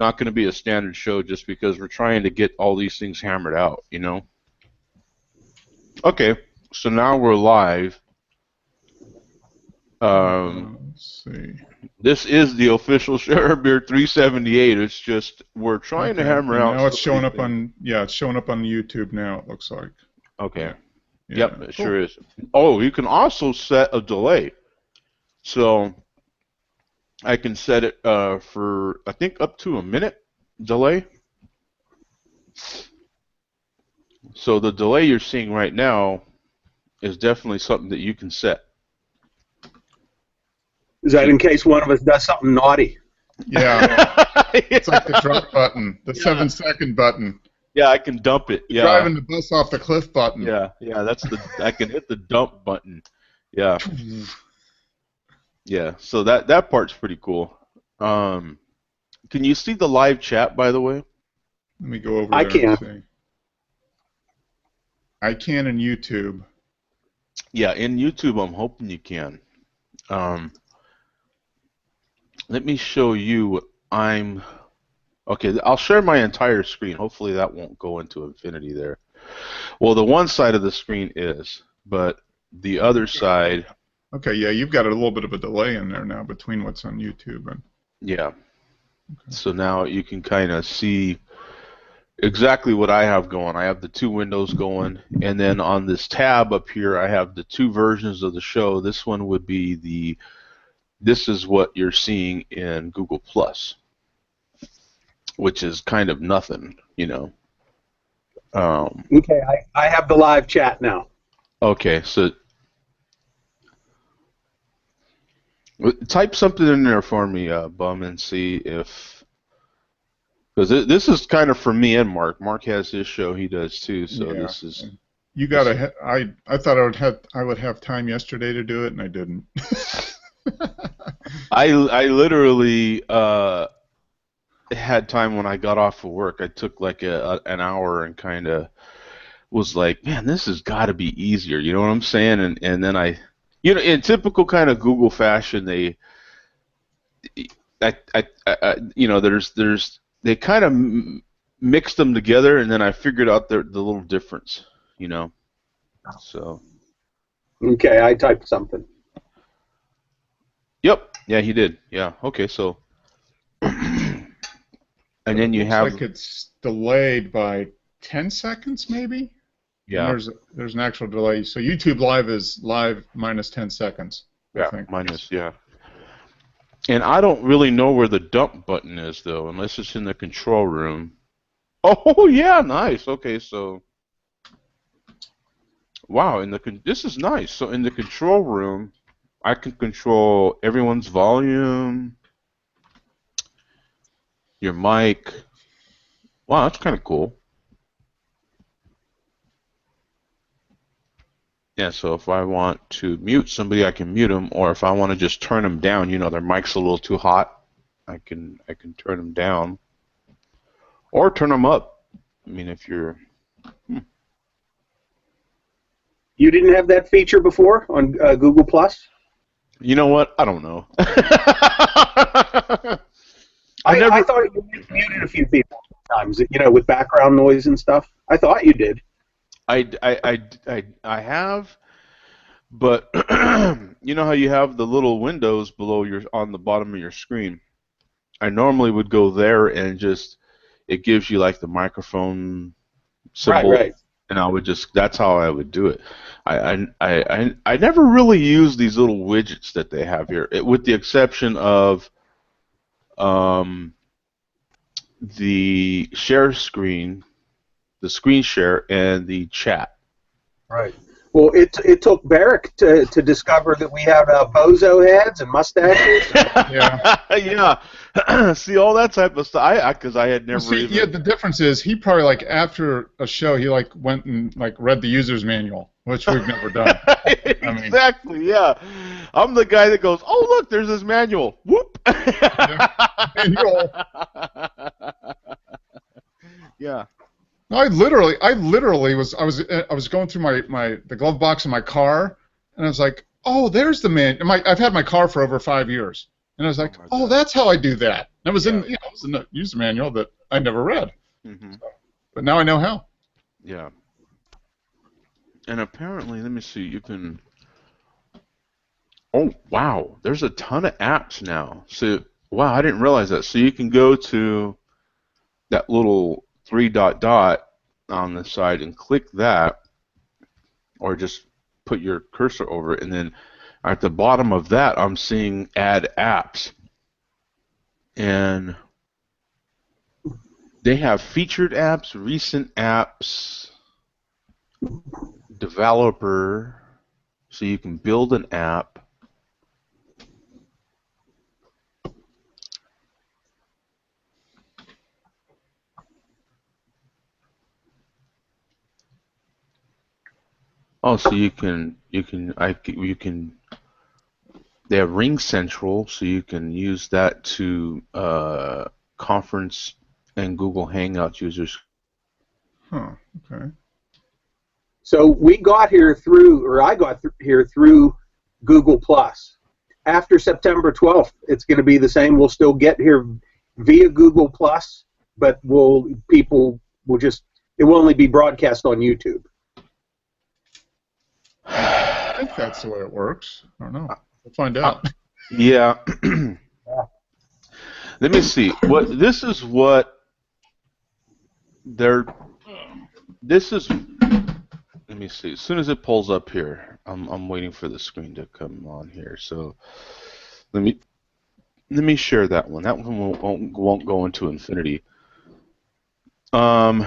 not going to be a standard show just because we're trying to get all these things hammered out, you know? Okay, so now we're live. Let's see. This is the official Share Beer 378. It's just we're trying to Okay, hammer and out now it's some of showing these up things. on it's showing up on YouTube now. It looks like. Okay. Yeah. Yep, it Cool. sure is. Oh, you can also set a delay. So I can set it for, I think, up to a minute delay. So the delay you're seeing right now is definitely something that you can set. Is that in case one of us does something naughty? Yeah. It's like the drop button, the 7-second button. Yeah, I can dump it. The Yeah. driving the bus off the cliff button. Yeah, that's I can hit the dump button. Yeah. Yeah, so that part's pretty cool. Can you see the live chat, by the way? Let me go over I there and can. see. I can in YouTube. Yeah, in YouTube, I'm hoping you can. Let me show you what okay, I'll share my entire screen. Hopefully that won't go into infinity there. Well, the one side of the screen is, but the other side... Okay, yeah, you've got a little bit of a delay in there now between what's on YouTube and... Yeah. Okay. So now you can kind of see exactly what I have going. I have the two windows going, and then on this tab up here, I have the two versions of the show. This one would be this is what you're seeing in Google Plus, which is kind of nothing, you know. Okay, I have the live chat now. Okay, so type something in there for me, Bum, and see if, because this is kind of for me and Mark. Mark has his show, he does too. So yeah. This is. You gotta. I thought I would have time yesterday to do it, and I didn't. I literally had time when I got off of work. I took like an hour and kind of was like, man, this has got to be easier. You know what I'm saying? And then in typical kind of Google fashion, they kind of mixed them together, and then I figured out the little difference. You know, so. Okay, I typed something. Yep. Yeah, he did. Yeah. Okay. So. And then you have. Looks like it's delayed by 10 seconds, maybe. Yeah. And there's an actual delay. So YouTube Live is live minus 10 seconds. Yeah. I think. Minus. Yeah. And I don't really know where the dump button is though, unless it's in the control room. Oh yeah, nice. Okay, so. Wow. This is nice. So in the control room, I can control everyone's volume. Your mic. Wow, that's kind of cool. Yeah, so if I want to mute somebody, I can mute them, or if I want to just turn them down, their mic's a little too hot, I can turn them down, or turn them up. I mean, if you're. You didn't have that feature before on Google Plus? You know what? I don't know. I thought you muted a few people sometimes, with background noise and stuff. I thought you did. I have, but you know how you have the little windows below on the bottom of your screen. I normally would go there and it gives you like the microphone symbol, right. And I would that's how I would do it. I never really use these little widgets that they have here, with the exception of the share screen, the screen share, and the chat. Right. Well, it took Barrick to discover that we have bozo heads and mustaches. Yeah. Yeah. See, all that type of stuff. Because I had never even. Yeah, the difference is he probably after a show he went and read the user's manual, which we've never done. Exactly. Yeah. I'm the guy that goes, oh look, there's this manual. Whoop. Yeah. Manual. Yeah. I literally was going through the glove box in my car, and I was like, oh, there's the man. I've had my car for over 5 years, and I was like, oh, that's how I do that. That was in it was in the user manual that I never read. Mm-hmm. But now I know how. Yeah. And apparently, let me see, you can. Oh, wow. There's a ton of apps now. So, wow, I didn't realize that. So you can go to that little three dot on the side and click that, or just put your cursor over it, and then at the bottom of that, I'm seeing add apps. And they have featured apps, recent apps, developer, so you can build an app. Oh, so you can they have Ring Central, so you can use that to conference and Google Hangouts users. Huh. Okay. So we got here through, or I got here through Google Plus. After September 12th, it's going to be the same. We'll still get here via Google Plus, but people will just, it will only be broadcast on YouTube. I think that's the way it works. I don't know. We'll find out. Yeah. Let me see. This is what they're. This is. Let me see. As soon as it pulls up here, I'm waiting for the screen to come on here. So let me share that one. That one won't go into infinity. So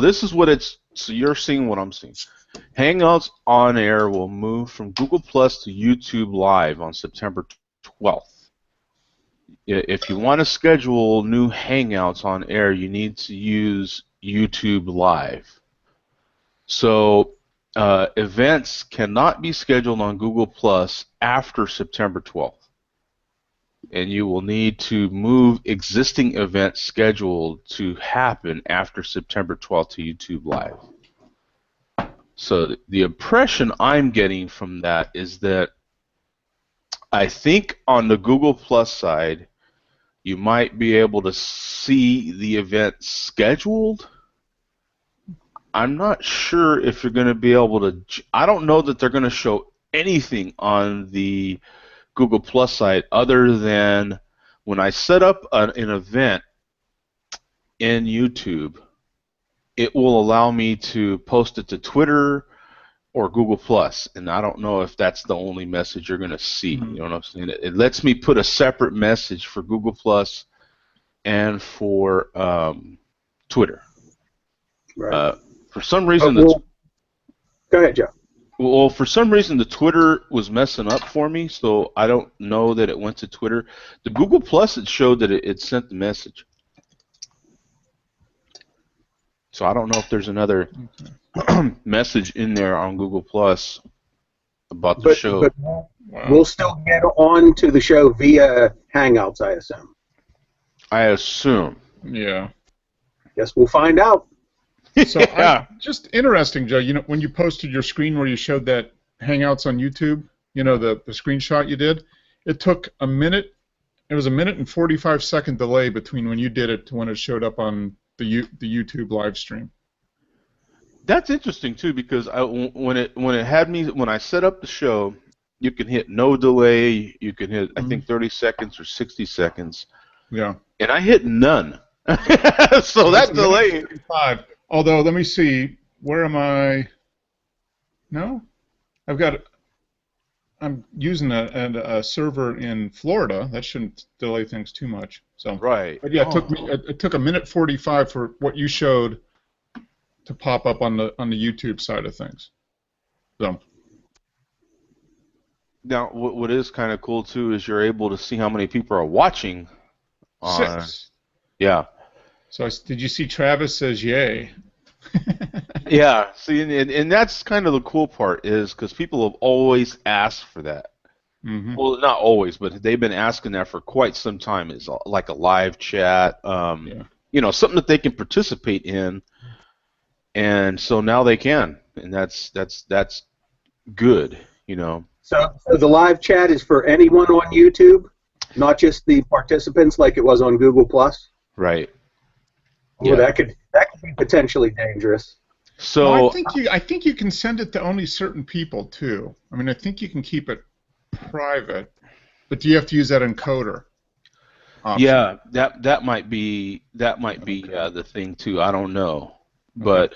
this is what it's. So you're seeing what I'm seeing. Hangouts on Air will move from Google Plus to YouTube Live on September 12th. If you want to schedule new Hangouts on Air, you need to use YouTube Live. So events cannot be scheduled on Google Plus after September 12th. And you will need to move existing events scheduled to happen after September 12th to YouTube Live. So the impression I'm getting from that is that I think on the Google Plus side, you might be able to see the event scheduled. I'm not sure if you're going to be able to. I don't know that they're going to show anything on the Google Plus side other than when I set up an event in YouTube, it will allow me to post it to Twitter or Google Plus, and I don't know if that's the only message you're going to see. You know what I'm saying? It lets me put a separate message for Google Plus and for Twitter. Right. For some reason, go ahead, Joe. Well, for some reason, the Twitter was messing up for me, so I don't know that it went to Twitter. The Google Plus, it showed that it sent the message. So I don't know if there's another message in there on Google Plus about the show. But we'll still get on to the show via Hangouts, I assume. I assume. Yeah. Guess we'll find out. So yeah. Just interesting, Joe. You know, when you posted your screen where you showed that Hangouts on YouTube, you know, the screenshot you did, it took a minute. It was a minute and 45-second delay between when you did it to when it showed up on the YouTube live stream. That's interesting too, because when I set up the show, you can hit no delay. You can hit I think 30 seconds or 60 seconds. Yeah. And I hit none. So that delay. Although, let me see, where am I? No, I'm using a server in Florida. That shouldn't delay things too much. So right. But yeah, it took a minute 45 for what you showed to pop up on the YouTube side of things. So. Now, what is kind of cool too is you're able to see how many people are watching. 6. Yeah. So did you see Travis says yay? Yeah. See, and that's kind of the cool part is because people have always asked for that. Mm-hmm. Well, not always, but they've been asking that for quite some time. Is like a live chat, you know, something that they can participate in, and so now they can, and that's good, you know. So the live chat is for anyone on YouTube? Not just the participants like it was on Google Plus. Right. Oh, that could be potentially dangerous. Well, So I think you can send it to only certain people too. I mean, I think you can keep it private, but do you have to use that encoder option? yeah, that might be the thing too. I don't know, but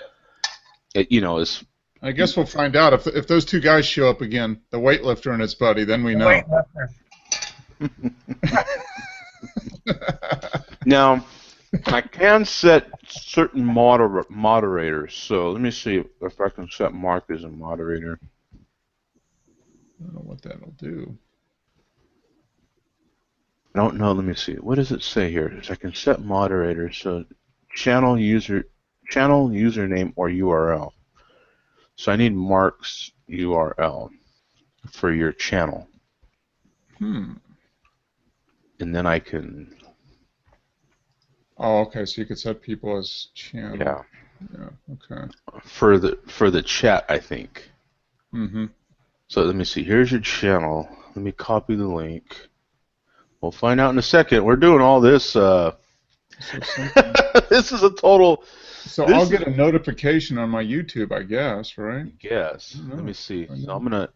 it's. I guess we'll find out if those two guys show up again, the weightlifter and his buddy. Then we know. Now, I can set certain moderators. So let me see if I can set Mark as a moderator. I don't know what that'll do. I don't know. Let me see. What does it say here? I can set moderator. So channel username or URL. So I need Mark's URL for your channel. Hmm. And then I can. Oh, okay. So you could set people as channel. Yeah. Yeah. Okay. For the chat, I think. Mm-hmm. So let me see. Here's your channel. Let me copy the link. We'll find out in a second. We're doing all this. This is a total. So I'll get a notification on my YouTube, I guess, right? Yes. Let me see. So I'm gonna.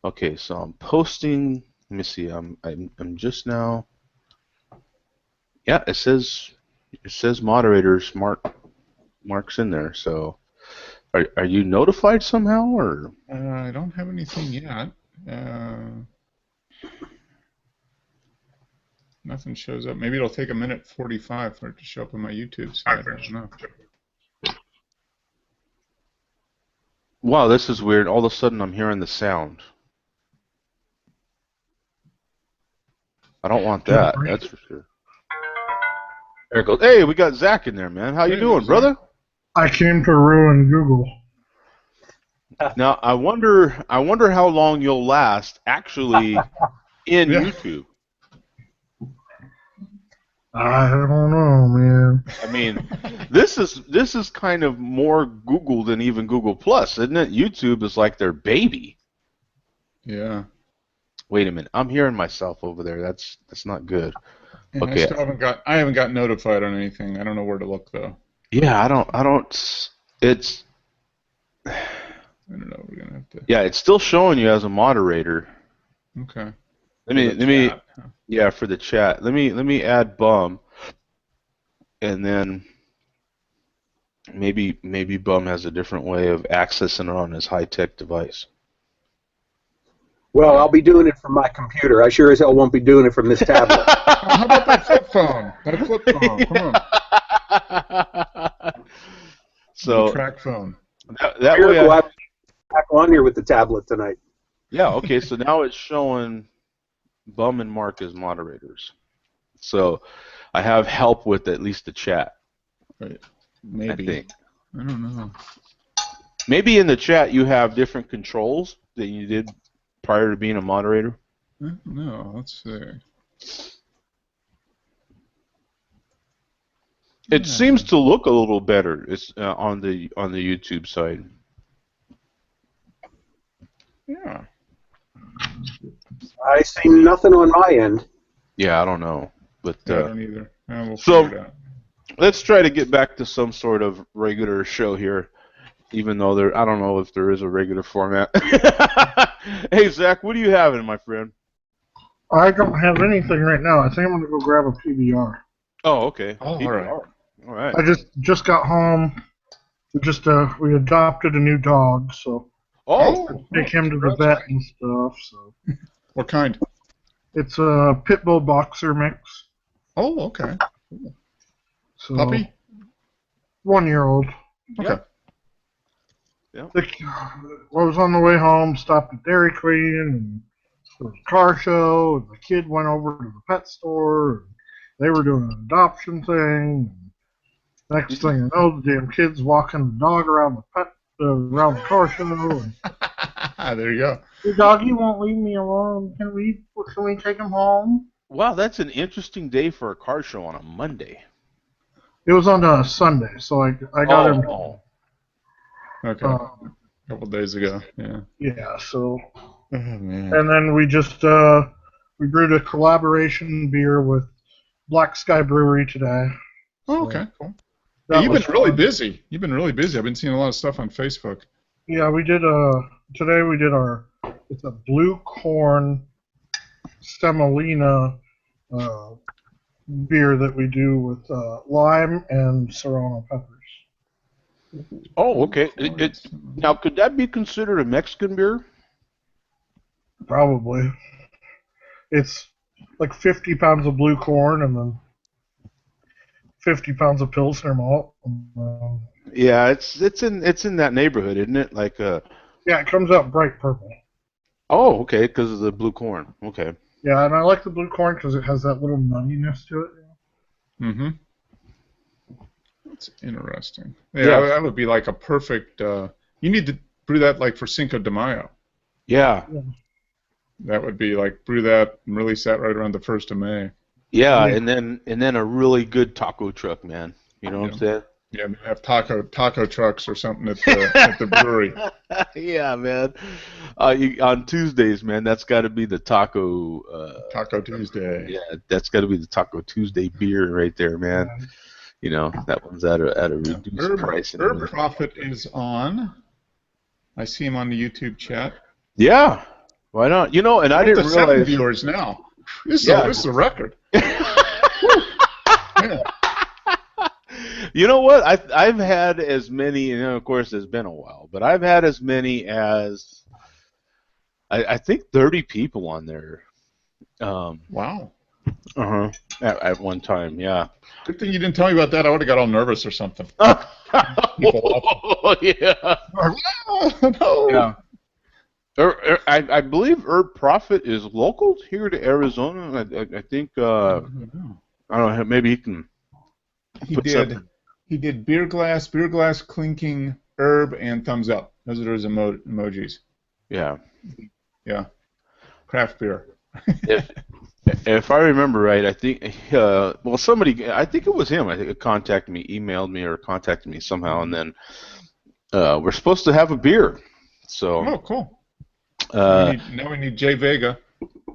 Okay. So I'm posting. Let me see. I'm just now. Yeah. It says moderators. Mark's in there. So are you notified somehow or? I don't have anything yet. Nothing shows up. Maybe it'll take a minute 45 for it to show up on my YouTube side. I don't know. Wow, this is weird. All of a sudden, I'm hearing the sound. I don't want that. That's for sure. There it goes. Hey, we got Zach in there, man. How you doing, brother? I came to ruin Google. Now, I wonder how long you'll last actually in YouTube. I don't know, man. I mean, this is kind of more Google than even Google Plus, isn't it? YouTube is like their baby. Yeah. Wait a minute, I'm hearing myself over there. That's not good. Yeah, Okay. I haven't got notified on anything. I don't know where to look though. Yeah, I don't. It's. I don't know. We're gonna have to. Yeah, it's still showing you as a moderator. Okay. Let me. Yeah, for the chat. Let me add Bum, and then maybe Bum has a different way of accessing it on his high-tech device. Well, I'll be doing it from my computer. I sure as hell won't be doing it from this tablet. How about that flip phone? That flip phone. Come on. So the track phone. That way I'm back on here with the tablet tonight. Yeah. Okay. So now it's showing Bum and Mark as moderators. So I have help with at least the chat. Right. Maybe. I think. I don't know. Maybe in the chat you have different controls than you did prior to being a moderator. No. Let's see. It seems to look a little better. It's on the YouTube side. Yeah. I see nothing on my end. Yeah, I don't know, but I don't either. We'll so figure it out. let's try to get back to some sort of regular show here, even though I don't know if there is a regular format. Hey Zach, what are you having, my friend? I don't have anything right now. I think I'm gonna go grab a PBR. Oh, okay. Oh, PBR. all All right. I just got home. We adopted a new dog, so take him to the vet and stuff. So what kind? it's a pit bull boxer mix. Oh, okay. So Puppy? 1 year old. Okay. Yeah. I was on the way home, stopped at Dairy Queen, and there was a car show, and the kid went over to the pet store, and they were doing an adoption thing. Next thing I know, the damn kid's walking the dog around around the car show. And, there you go. the doggy won't leave me alone. Can we take him home? Wow, that's an interesting day for a car show on a Monday. It was on a Sunday, so I got him. Oh. Okay. A couple days ago. Yeah. Yeah. So. Oh man. And then we just We brewed a collaboration beer with Black Sky Brewery today. Oh, okay, cool. That Yeah, you've was been really fun. busy. You've been really busy. I've been seeing a lot of stuff on Facebook. Yeah, we did today we did it's a blue corn semolina beer that we do with lime and serrano peppers. Oh, okay. Now, could that be considered a Mexican beer? Probably. It's like 50 pounds of blue corn and then 50 pounds of Pilsner malt. Yeah, it's in that neighborhood, isn't it? Like Yeah, it comes out bright purple. Oh, okay, because of the blue corn. Okay. Yeah, and I like the blue corn because it has that little nuttiness to it. Mm-hmm. That's interesting. Yeah, that would be like a perfect. You need to brew that like for Cinco de Mayo. Yeah. That would be like brew that and release that right around the 1st of May. Yeah, and then a really good taco truck, man. You know what I'm saying? Yeah, and have taco trucks or something at the brewery. Yeah, man. On Tuesdays, man, that's got to be the taco. Taco Tuesday. Yeah, that's got to be the Taco Tuesday beer right there, man. You know, that one's at a reduced price. Herb Prophet is on. I see him on the YouTube chat. Yeah, why not? You know, and I didn't 7 realize. viewers now. This is a record. Yeah. You know what? I've had as many, you know, of course, it's been a while, but I've had as many as I think 30 people on there. Wow. At one time, yeah. Good thing you didn't tell me about that. I would have got all nervous or something. Oh, yeah. No. Yeah. I believe Herb Prophet is local here to Arizona. I think I don't know. Maybe he can. He did beer glass, clinking, herb, and thumbs up. Those are his emojis. Yeah. Yeah. Craft beer. If I remember right, I think somebody, I think it was him. I think it contacted me, emailed me, or contacted me somehow, and then we're supposed to have a beer. So. Oh, cool. Now we need Jay Vega.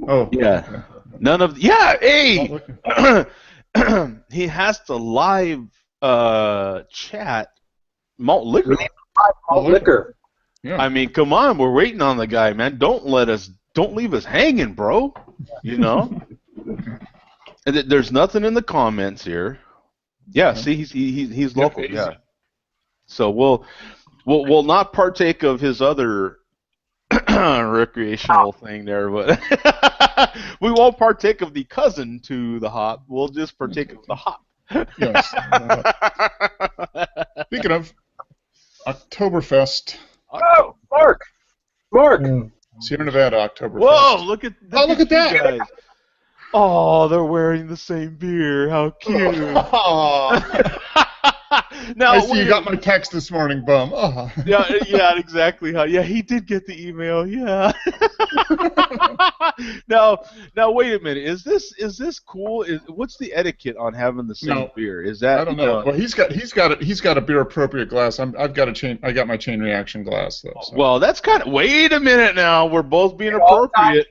Oh. Yeah. None of. Yeah. Hey. He has to live chat malt liquor. We need malt liquor. Yeah. I mean, come on, we're waiting on the guy, man. Don't leave us hanging, bro. You know. And there's nothing in the comments here. Yeah, see, he's local. Yeah. So we'll not partake of his other recreational thing there, but we won't partake of the cousin to the hop. We'll just partake of the hop. Yes. Speaking of Oktoberfest. Oh, Mark. Sierra Nevada Oktoberfest. Whoa! Look at that! Guys. Oh, they're wearing the same beer. How cute! Now, I see you got my text this morning, bum. Oh. Yeah, exactly. Yeah, he did get the email. Yeah. Now, wait a minute. Is this cool? What's the etiquette on having the same beer? Is that? I don't know. Well, he's got a beer appropriate glass. I got my chain reaction glass though. So. Well, that's kind of. Wait a minute now. We're both being appropriate.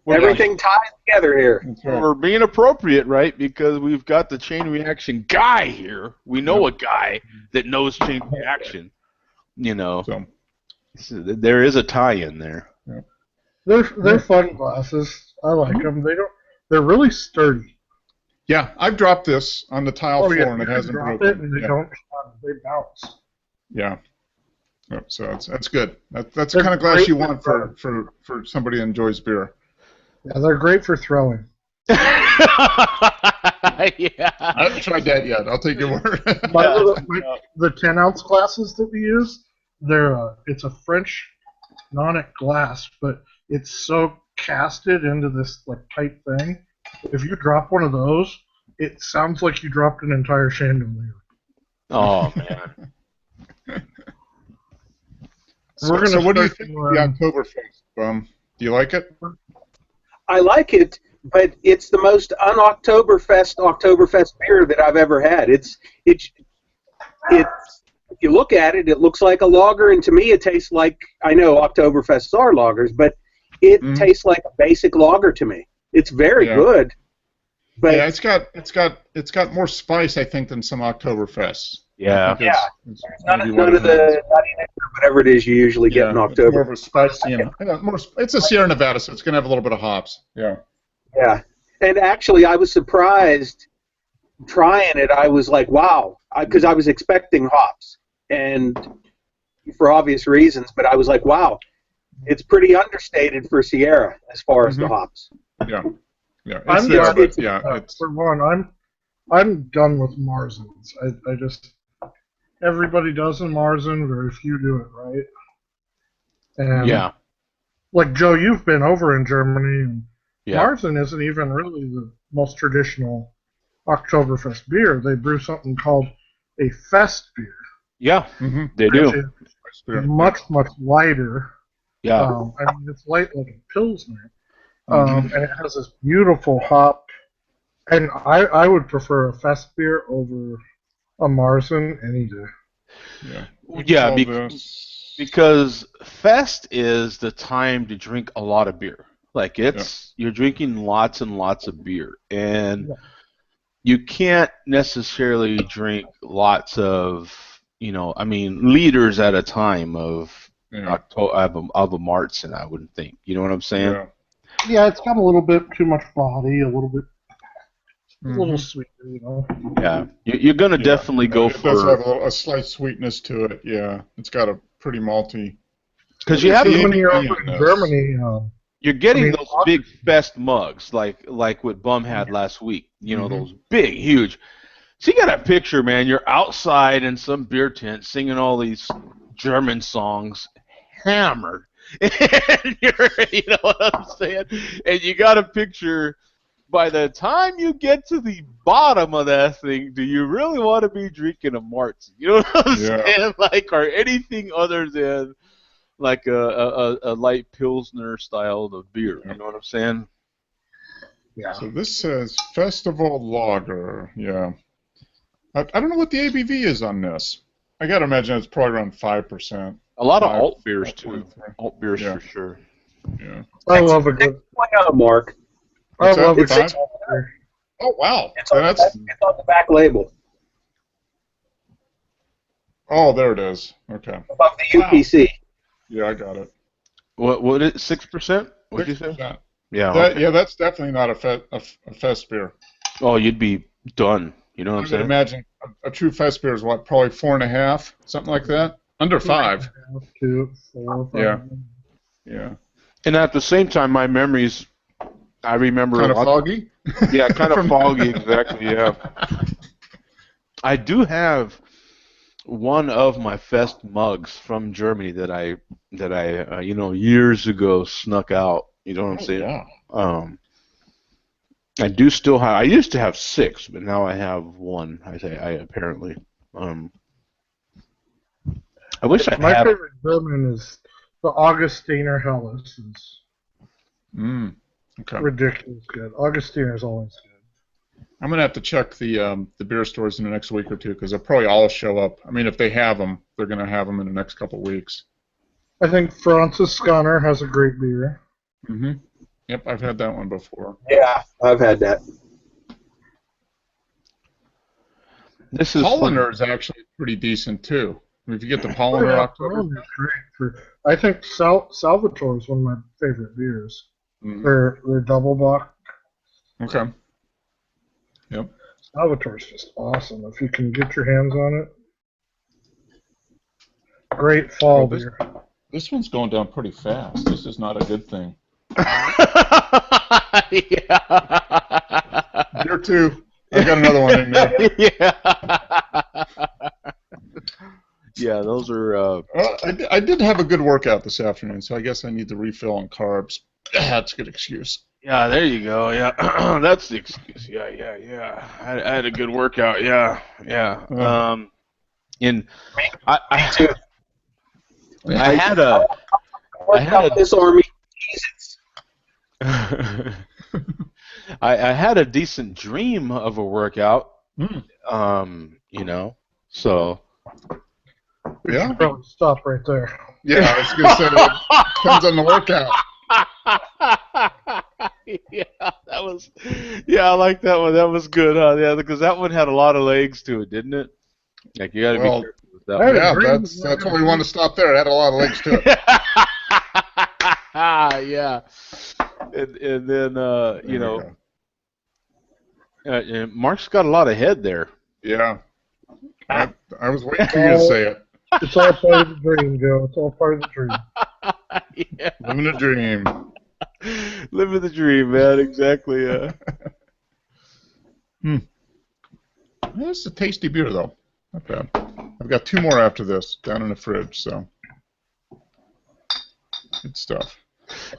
Everything ties together here. Right. We're being appropriate, right? Because we've got the chain reaction guy here. We know a guy that knows chain reaction. You know, so there is a tie-in there. Yeah. They're fun glasses. I like them. They're really sturdy. Yeah, I've dropped this on the tile floor and it hasn't broken. They bounce. Yeah. So that's good. That's the kind of glass you want for somebody who enjoys beer. Yeah, they're great for throwing. Yeah. I haven't tried that yet. I'll take your word. The 10-ounce glasses that we use, it's a French nonic glass, but it's so casted into this like tight thing. If you drop one of those, it sounds like you dropped an entire chandelier. Oh man. So what do you think of the Oktoberfest? Do you like it? I like it, but it's the most un-Oktoberfest beer that I've ever had. It's if you look at it, it looks like a lager, and to me, it tastes like, I know Oktoberfests are lagers, but it tastes like a basic lager to me. It's very good. But yeah, it's got more spice, I think, than some Oktoberfests. Yeah. It's none of the nuttiness or whatever it is you usually get in October. It's more of a spicy, it's a Sierra Nevada, so it's going to have a little bit of hops. Yeah. Yeah. And actually, I was surprised trying it. I was like, wow, because I was expecting hops, and for obvious reasons, but I was like, wow, it's pretty understated for Sierra as far as the hops. Yeah. Yeah. I'm there, but for one, I'm done with Marzens. I just everybody does a Marzen, very few do it right. And like Joe, you've been over in Germany, and Marzen isn't even really the most traditional Oktoberfest beer. They brew something called a Fest beer. Yeah, they do. Much lighter. Yeah. I mean, it's light like a Pilsner. And it has this beautiful hop. And I would prefer a Fest beer over a Marzen any day. Yeah, because Fest is the time to drink a lot of beer. Like you're drinking lots and lots of beer, and you can't necessarily drink lots of, liters at a time of a Marzen. I wouldn't think. You know what I'm saying? Yeah, it's got a little bit too much body, a little sweeter, Yeah, you're gonna definitely go for. It does have a slight sweetness to it. Yeah, it's got a pretty malty. Because you have when you're over in Germany, you're getting those big Fest mugs, like what Bum had last week. Those big, huge. So you got a picture, man. You're outside in some beer tent singing all these German songs, hammered. And you know what I'm saying? And you got a picture. By the time you get to the bottom of that thing, do you really want to be drinking a Marzen? You know what I'm saying? Like, or anything other than like a light Pilsner style of beer. You know what I'm saying? Yeah. So this says Festival Lager. Yeah. I don't know what the ABV is on this. I got to imagine it's probably around 5%. A lot of alt beers, too. Alt beers for sure. Yeah. I love a good. Mark. I love it. Oh, wow. It's on the back label. Oh, there it is. Okay. Above the UPC. Yeah, I got it. What is 6%? What did you say? Yeah. Yeah, that's definitely not a Fest beer. Oh, you'd be done. You know what I'm saying? I imagine a true Fest beer is what, probably 4.5, something like that? Under 5. 2, 4, 5. Yeah. Yeah. And at the same time, my memories, I remember kind of foggy. Yeah, kind of foggy. Exactly. Yeah. I do have one of my Fest mugs from Germany that I years ago snuck out. You know what I'm saying? Yeah. I do still have. I used to have 6, but now I have 1. I apparently. I wish I had. My favorite German is the Augustiner Helles. Okay. Ridiculous good. Augustiner is always good. I'm gonna have to check the beer stores in the next week or two because they'll probably all show up. I mean, if they have them, they're gonna have them in the next couple of weeks. I think Francis Scanner has a great beer. Yep, I've had that one before. Yeah, I've had that. This is Polliner is actually pretty decent too. I mean, if you get the Polliner October, is great. I think Salvatore is one of my favorite beers. Their double bock. Okay. Yep. Salvatore's just awesome if you can get your hands on it. Great fall beer. This one's going down pretty fast. This is not a good thing. Yeah. Beer 2. I got another one in there. Yeah, those are. I did have a good workout this afternoon, so I guess I need to refill on carbs. That's a good excuse. Yeah, there you go. Yeah, that's the excuse. Yeah. I had a good workout. Yeah. And I had this army. Jesus. I had a decent dream of a workout. So. We should probably stop right there. Yeah, I was going to say, it depends on the workout. Yeah, that was. Yeah, I like that one. That was good, huh? Yeah, because that one had a lot of legs to it, didn't it? Like you got to be Well, careful with that I had one. a yeah, dream. that's why we want to stop there. It had a lot of legs to it. Yeah, and then There we go. and Mark's got a lot of head there. Yeah, I was waiting for you to all, say it. it's all part of the dream, Joe. It's all part of the dream. Yeah, Living a dream. living the dream, man. Exactly. Yeah. This is a tasty beer, though. Not bad. I've got 2 more after this down in the fridge, so good stuff.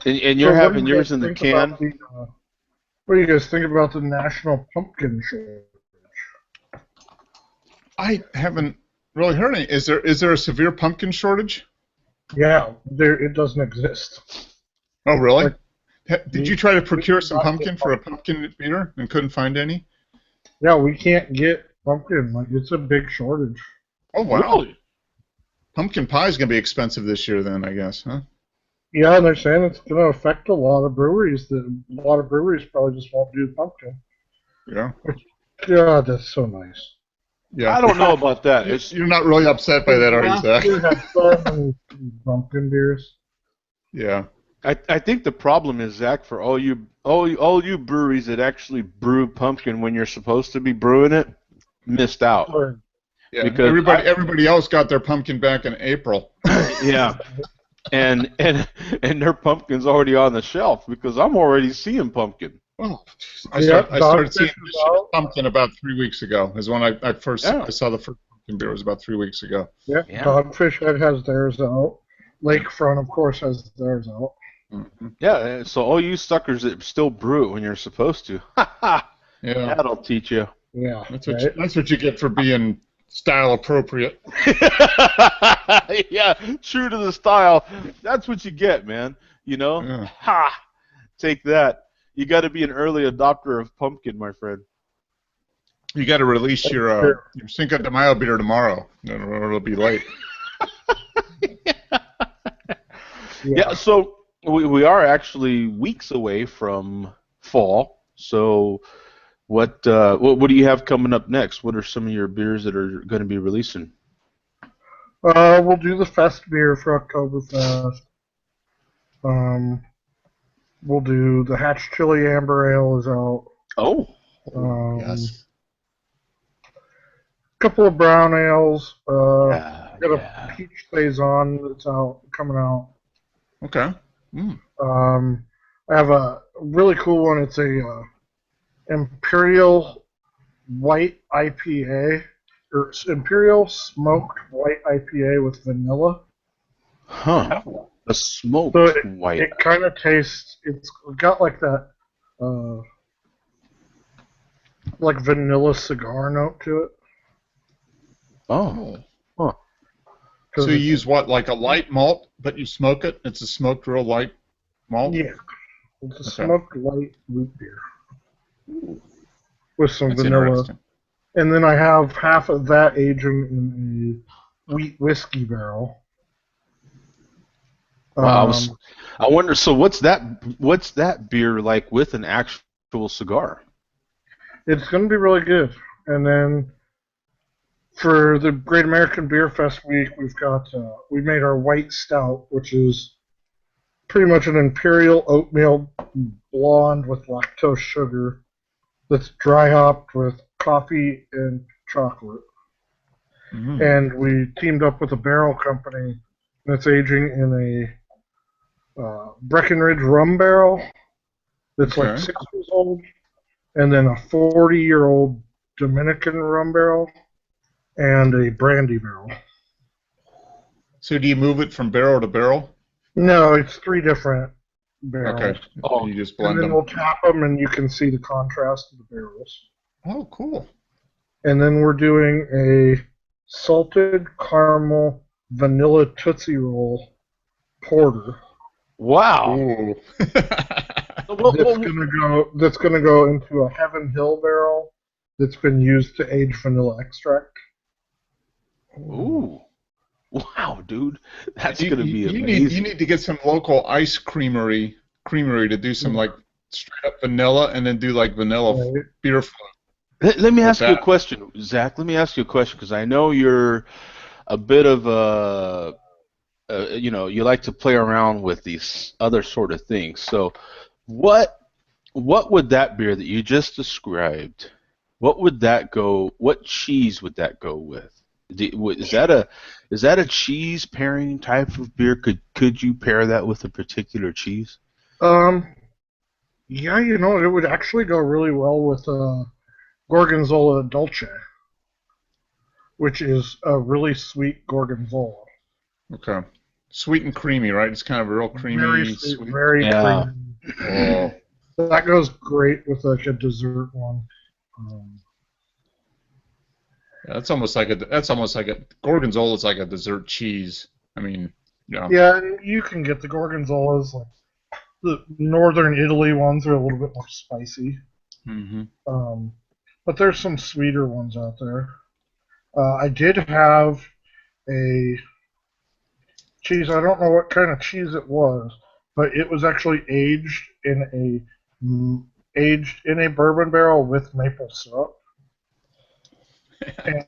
And So you're what do having you yours guys in the think about can. the? What do you guys think about the National Pumpkin Show? I haven't really heard any. Is there a severe pumpkin shortage? Yeah, it doesn't exist. Oh, really? Like, Did you try to procure some not get pumpkin for a pumpkin beer and couldn't find any? Yeah, we can't get pumpkin. Like, it's a big shortage. Oh, wow. Really? Pumpkin pie is going to be expensive this year then, I guess, huh? Yeah, and they're saying it's going to affect a lot of breweries. A lot of breweries probably just won't do pumpkin. Yeah. God, that's so nice. Yeah. I don't know about that. It's You're not really upset by that, are you, Last Zach? year had so many pumpkin beers. Yeah. I think the problem is, Zach, for all you breweries that actually brew pumpkin when you're supposed to be brewing it, missed out. Yeah. Because everybody else got their pumpkin back in April. Yeah, and their pumpkin's already on the shelf because I'm already seeing pumpkin. Well, I Yeah, started seeing Dogfish this is out. pumpkin about 3 weeks ago. Is when I first Yeah. I saw the first pumpkin beer. It was about 3 weeks ago. Yeah, Yeah. Dogfish Head has theirs out. Lakefront, of course, has theirs out. Mm-hmm. Yeah, so all you suckers that still brew it when you're supposed to, Yeah. that'll teach you. Yeah, That's what you get for being style appropriate. Yeah, true to the style. That's what you get, man. You know? Yeah. Ha! Take that. You got to be an early adopter of pumpkin, my friend. You got to release your Cinco de Mayo beer tomorrow, or it'll be late. Yeah, so we are actually weeks away from fall. So what do you have coming up next? What are some of your beers that are going to be releasing? We'll do the Fest beer for Oktoberfest. We'll do the Hatch Chili Amber Ale is out. Oh, Yes. Couple of brown ales. yeah, Got yeah. a peach saison that's out, coming out. Okay. I have a really cool one. It's a Imperial White IPA, or Imperial Smoked White IPA with vanilla. Huh. A smoked So white. it kind of tastes. It's got like that, like vanilla cigar note to it. Oh. Huh. So you use what, like a light malt, but you smoke it? It's a smoked real light malt? Yeah, it's a Okay. smoked light root beer with some That's vanilla. interesting. And then I have half of that aging in a wheat whiskey barrel. Wow. I wonder. So what's that beer like with an actual cigar? It's going to be really good. And then for the Great American Beer Fest week, we made our white stout, which is pretty much an imperial oatmeal blonde with lactose sugar that's dry hopped with coffee and chocolate. Mm-hmm. And we teamed up with a barrel company that's aging in a Breckenridge rum barrel that's like Okay. 6 years old, and then a 40-year-old Dominican rum barrel, and a brandy barrel. So do you move it from barrel to barrel? No, it's 3 different barrels. Okay. Oh. You just And blend then them. we'll tap them, and you can see the contrast of the barrels. Oh, cool. And then we're doing a salted caramel vanilla Tootsie Roll porter. Wow. Ooh. That's gonna go into a Heaven Hill barrel that's been used to age vanilla extract. Ooh. Wow, dude. That's You- going to be you amazing. need to get some local ice creamery to do some like straight up vanilla and then do like vanilla Right. beer float. Let me With ask you a that. question, Zach. Let me ask you a question because I know you're a bit of you like to play around with these other sort of things. So, what what would that beer that you just described? What would that go? What cheese would that go with? Is that a cheese pairing type of beer? Could you pair that with a particular cheese? Um, yeah, it would actually go really well with Gorgonzola Dolce, which is a really sweet Gorgonzola. Okay. Sweet and creamy, right? It's kind of a real Very creamy, sweet, sweet. very Yeah. creamy. Oh, That goes great with like a dessert one. Um, yeah, that's almost like a gorgonzola is like a dessert cheese. I mean, yeah. yeah, and you can get the Gorgonzolas. Like the northern Italy ones are a little bit more spicy. Mm-hmm. Um, but there's some sweeter ones out there. I did have a cheese. I don't know what kind of cheese it was, but it was actually aged in a bourbon barrel with maple syrup,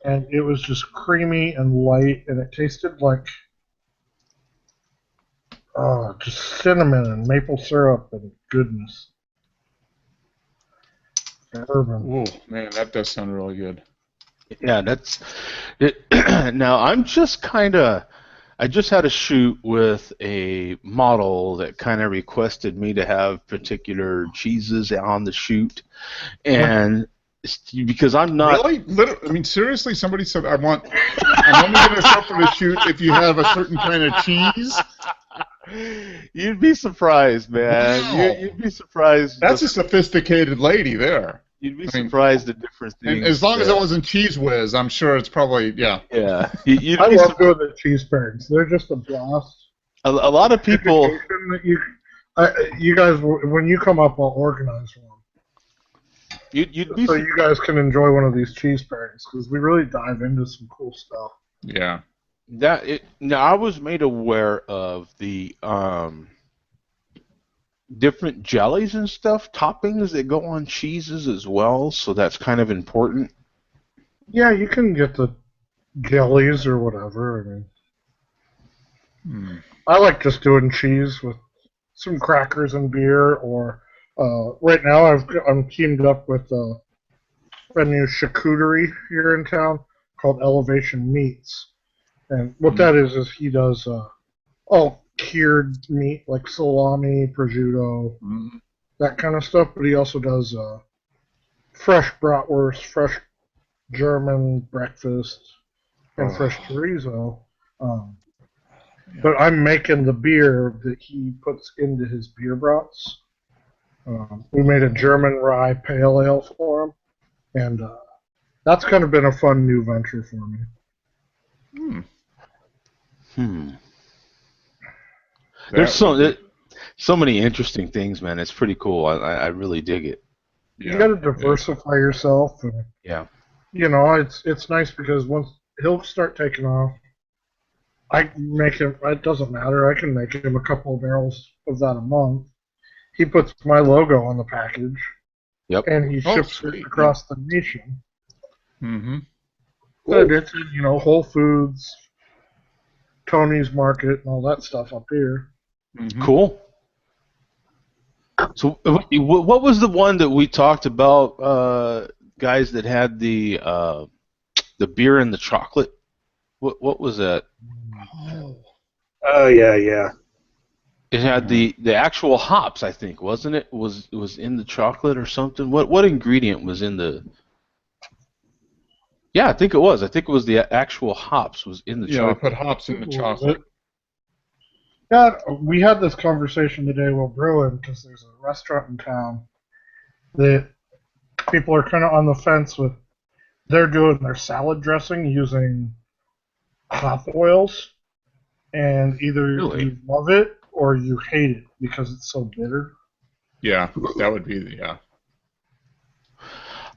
and it was just creamy and light, and it tasted like just cinnamon and maple syrup and goodness. Bourbon. Oh man, that does sound really good. Yeah, that's it. Now I'm just kind of. I just had a shoot with a model that kind of requested me to have particular cheeses on the shoot, and because I'm not. Really? I mean, seriously, somebody said I'm only going to show for the shoot if you have a certain kind of cheese. You'd be surprised, man. Wow. You'd be surprised. That's a sophisticated lady there. You'd be I mean, surprised at different things. And as long as it wasn't Cheese Whiz, I'm sure it's probably, yeah. Yeah, I love doing the cheese pairings. They're just a blast. A lot of people. You guys, when you come up, I'll organize one. You'd be So you guys can enjoy one of these cheese pairings because we really dive into some cool stuff. Yeah. Now I was made aware of the different jellies and stuff, toppings that go on cheeses as well, so that's kind of important. Yeah, you can get the jellies or whatever. I mean, I like just doing cheese with some crackers and beer, or right now I'm teamed up with a new charcuterie here in town called Elevation Meats, and what that is he does all cured meat like salami, prosciutto, that kind of stuff, but he also does fresh bratwurst, fresh German breakfast, and fresh chorizo. But I'm making the beer that he puts into his beer brats. We made a German rye pale ale for him, and that's kind of been a fun new venture for me. There's so many interesting things, man. It's pretty cool. I really dig it. You got to diversify yourself, and it's nice because once he'll start taking off, I make him. It doesn't matter. I can make him a couple of barrels of that a month. He puts my logo on the package. Yep. And he ships it across the nation. Mm-hmm. And it's in, Whole Foods, Tony's Market, and all that stuff up here. Mm-hmm. Cool. So, what was the one that we talked about, guys, that had the beer and the chocolate? What was that? Oh yeah. It had the actual hops, I think, wasn't it? Was in the chocolate or something? What ingredient was in the? Yeah, I think it was. I think it was the actual hops was in the chocolate. Yeah, they put hops in the chocolate. Yeah, we had this conversation today while brewing because there's a restaurant in town that people are kind of on the fence with. They're doing their salad dressing using hop oils, and either you love it or you hate it because it's so bitter. Yeah, that would be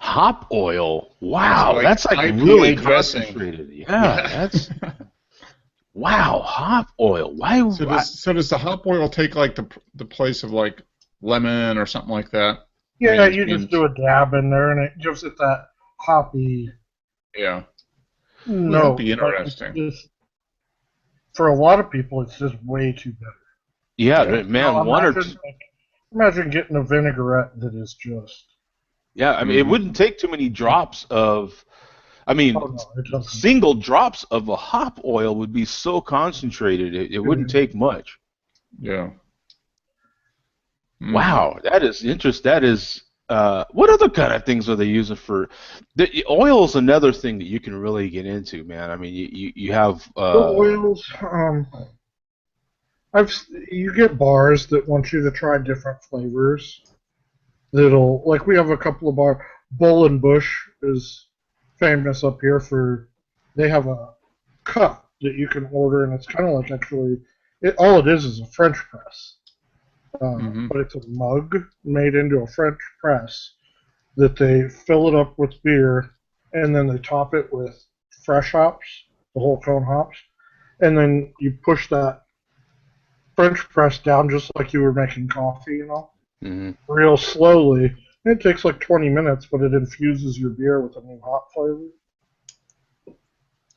Hop oil. Wow, like that's like IPA really dressing. concentrated. Yeah, that's. Wow, hop oil. Why? So does the hop oil take like the place of like lemon or something like that. Yeah, you just do a dab in there, and it gives it that hoppy. Yeah. No, that'd be interesting. Just, for a lot of people, it's just way too bitter. Yeah, man, imagine getting a vinaigrette that is just. Yeah, I mean, it wouldn't take too many drops of. I mean, single drops of a hop oil would be so concentrated, it wouldn't take much. Yeah. Wow, that is interesting. That is. What other kind of things are they using for? The oil is another thing that you can really get into, man. I mean, you have. The oils. You get bars that want you to try different flavors. That'll we have a couple of bars. Bull and Bush is famous up here for. They have a cup that you can order, and it's kind of like all it is a French press. But it's a mug made into a French press that they fill it up with beer, and then they top it with fresh hops, the whole cone hops, and then you push that French press down just like you were making coffee, real slowly. It takes like 20 minutes, but it infuses your beer with a new hop flavor.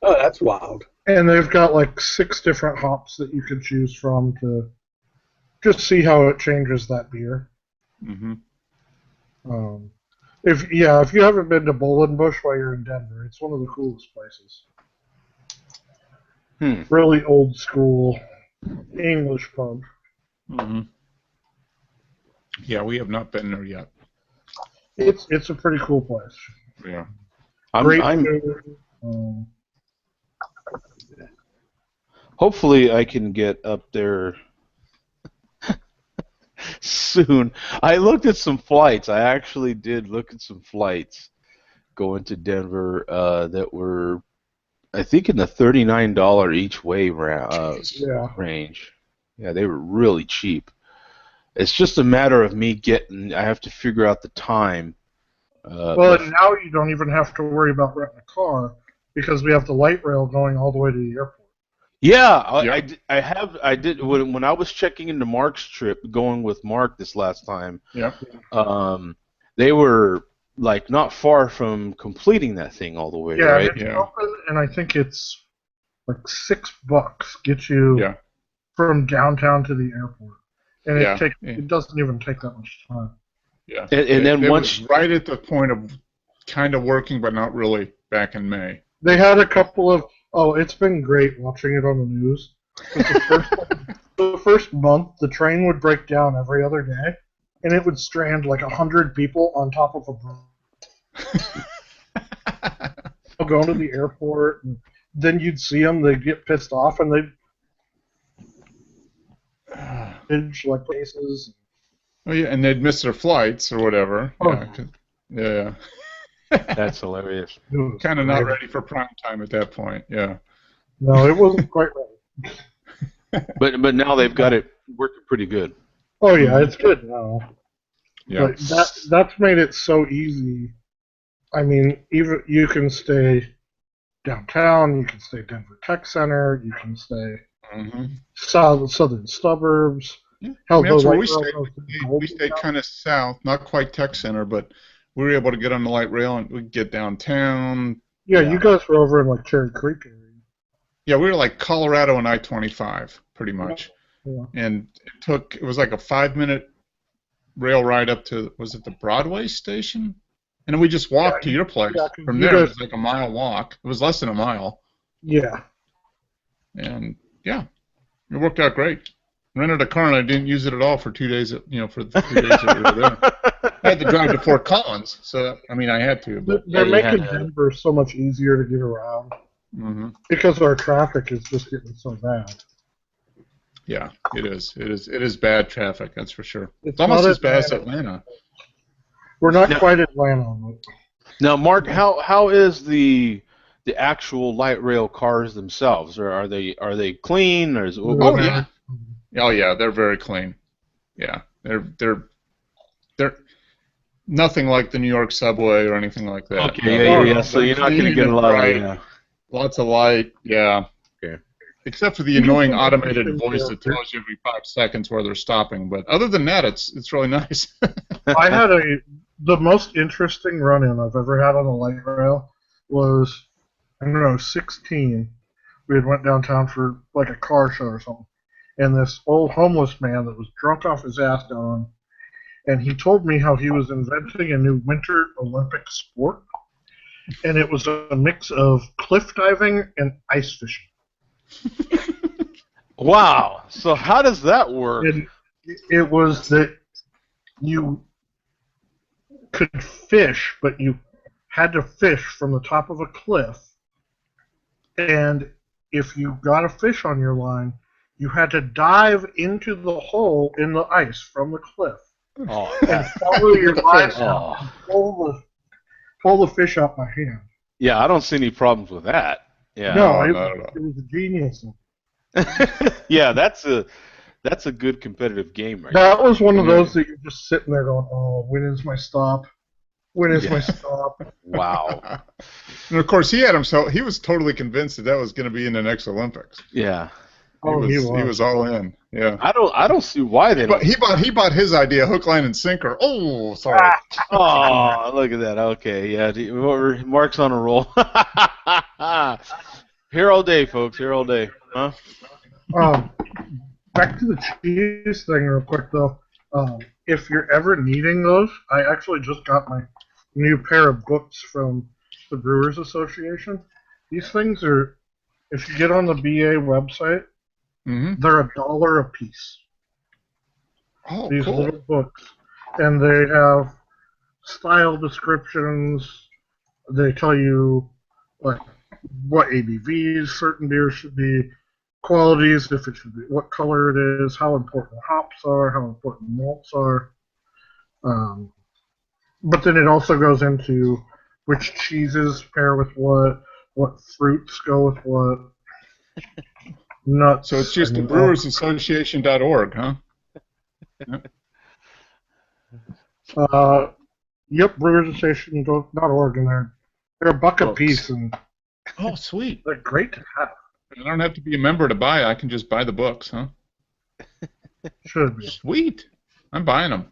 Oh, that's wild. And they've got like 6 different hops that you can choose from to just see how it changes that beer. If you haven't been to Bull and Bush while you're in Denver, it's one of the coolest places. Really old school English pub. Yeah, we have not been there yet. It's a pretty cool place. Yeah. Hopefully I can get up there soon. I looked at some flights. I actually did look at some flights going to Denver that were, I think, in the $39 each way range. Yeah, they were really cheap. It's just a matter of me I have to figure out the time. And now you don't even have to worry about renting a car because we have the light rail going all the way to the airport. Yeah, I did when I was checking into Mark's trip, going with Mark this last time. Yeah. They were like not far from completing that thing all the way. Yeah, right? it's open, and I think it's like $6 gets you from downtown to the airport, and it doesn't even take that much time. Yeah, and then once right at the point of kind of working, but not really, back in May. They had a couple of. Oh, it's been great watching it on the news. The first month, the train would break down every other day, and it would strand like 100 people on top of a bridge. Going to the airport, and then you'd see them. They'd get pissed off, and they'd like places. Oh yeah, and they'd miss their flights or whatever. Oh. Yeah. That's hilarious. Kind of not ready for prime time at that point. Yeah. No, it wasn't quite ready. But now they've got it working pretty good. Oh yeah, it's good now. Yeah. But that's made it so easy. I mean, even you can stay downtown, you can stay Denver Tech Center, you can stay southern suburbs. Yeah. That's where we stayed. We stayed kind of south, not quite Tech Center, but we were able to get on the light rail and we'd get downtown. Yeah, you guys were over in like Cherry Creek area. Yeah, we were like Colorado and I-25, pretty much. Yeah. And it was like a 5-minute rail ride up to, was it the Broadway station? And then we just walked to your place. From there, it was like a mile walk. It was less than a mile. Yeah. And yeah, it worked out great. Rented a car and I didn't use it at all for 2 days. For the 2 days that we were there. I had to drive to Fort Collins, so I mean I had to. But they're making Denver so much easier to get around because our traffic is just getting so bad. Yeah, it is. It is bad traffic. That's for sure. It's almost as bad as Atlanta. We're not quite Atlanta. Now, Mark, how is the actual light rail cars themselves? Or are they clean? Or Oh yeah, they're very clean. Yeah, they're nothing like the New York subway or anything like that. Okay, yeah. So you're not going to get a lot of lots of light. Yeah. Okay. Except for the annoying automated voice that tells you every 5 seconds where they're stopping. But other than that, it's really nice. I had the most interesting run-in I've ever had on a light rail was, I don't know, 16. We had went downtown for like a car show or something, and this old homeless man that was drunk off his ass down, and he told me how he was inventing a new winter Olympic sport, and it was a mix of cliff diving and ice fishing. Wow. So how does that work? And it was that you could fish, but you had to fish from the top of a cliff, and if you got a fish on your line, you had to dive into the hole in the ice from the cliff and follow your line out and pull the fish out by hand. Yeah, I don't see any problems with that. Yeah. No, it was a genius. Yeah, that's a good competitive game, right? That was one of those that you're just sitting there going, "Oh, when is my stop? When is my stop?" Wow. And of course, he was totally convinced that was going to be in the next Olympics. Yeah. He was all in. Yeah. I don't see why they don't. He bought his idea, hook, line, and sinker. Oh, sorry. Oh, look at that. Okay, yeah. Mark's on a roll. Here all day, folks. Here all day. Huh? Back to the cheese thing real quick, though. If you're ever needing those, I actually just got my new pair of books from the Brewers Association. These things are, if you get on the BA website, they're $1 a piece. Oh, These cool. little books. And they have style descriptions. They tell you like what ABVs certain beers should be, qualities, if it should be, what color it is, how important hops are, how important malts are. But then it also goes into which cheeses pair with what fruits go with what, nuts. So it's just brewersassociation.org, huh? Yep, brewersassociation.org, and they're a buck a piece, and oh, sweet. they're great to have. I don't have to be a member to buy. I can just buy the books, huh? Should be. Sweet. I'm buying them.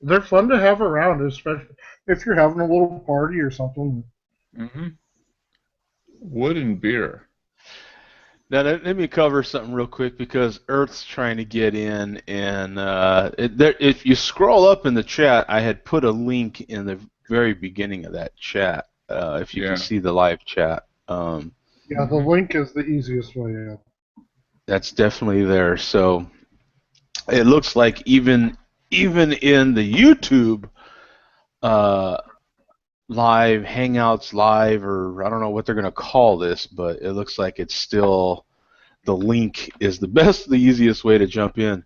They're fun to have around, especially if you're having a little party or something. Wood and beer. Now let me cover something real quick because Earth's trying to get in, and if you scroll up in the chat, I had put a link in the very beginning of that chat. If you can see the live chat. Yeah, the link is the easiest way in. That's definitely there. So it looks like even in the YouTube live Hangouts live, or I don't know what they're going to call this, but it looks like it's still the link is the easiest way to jump in.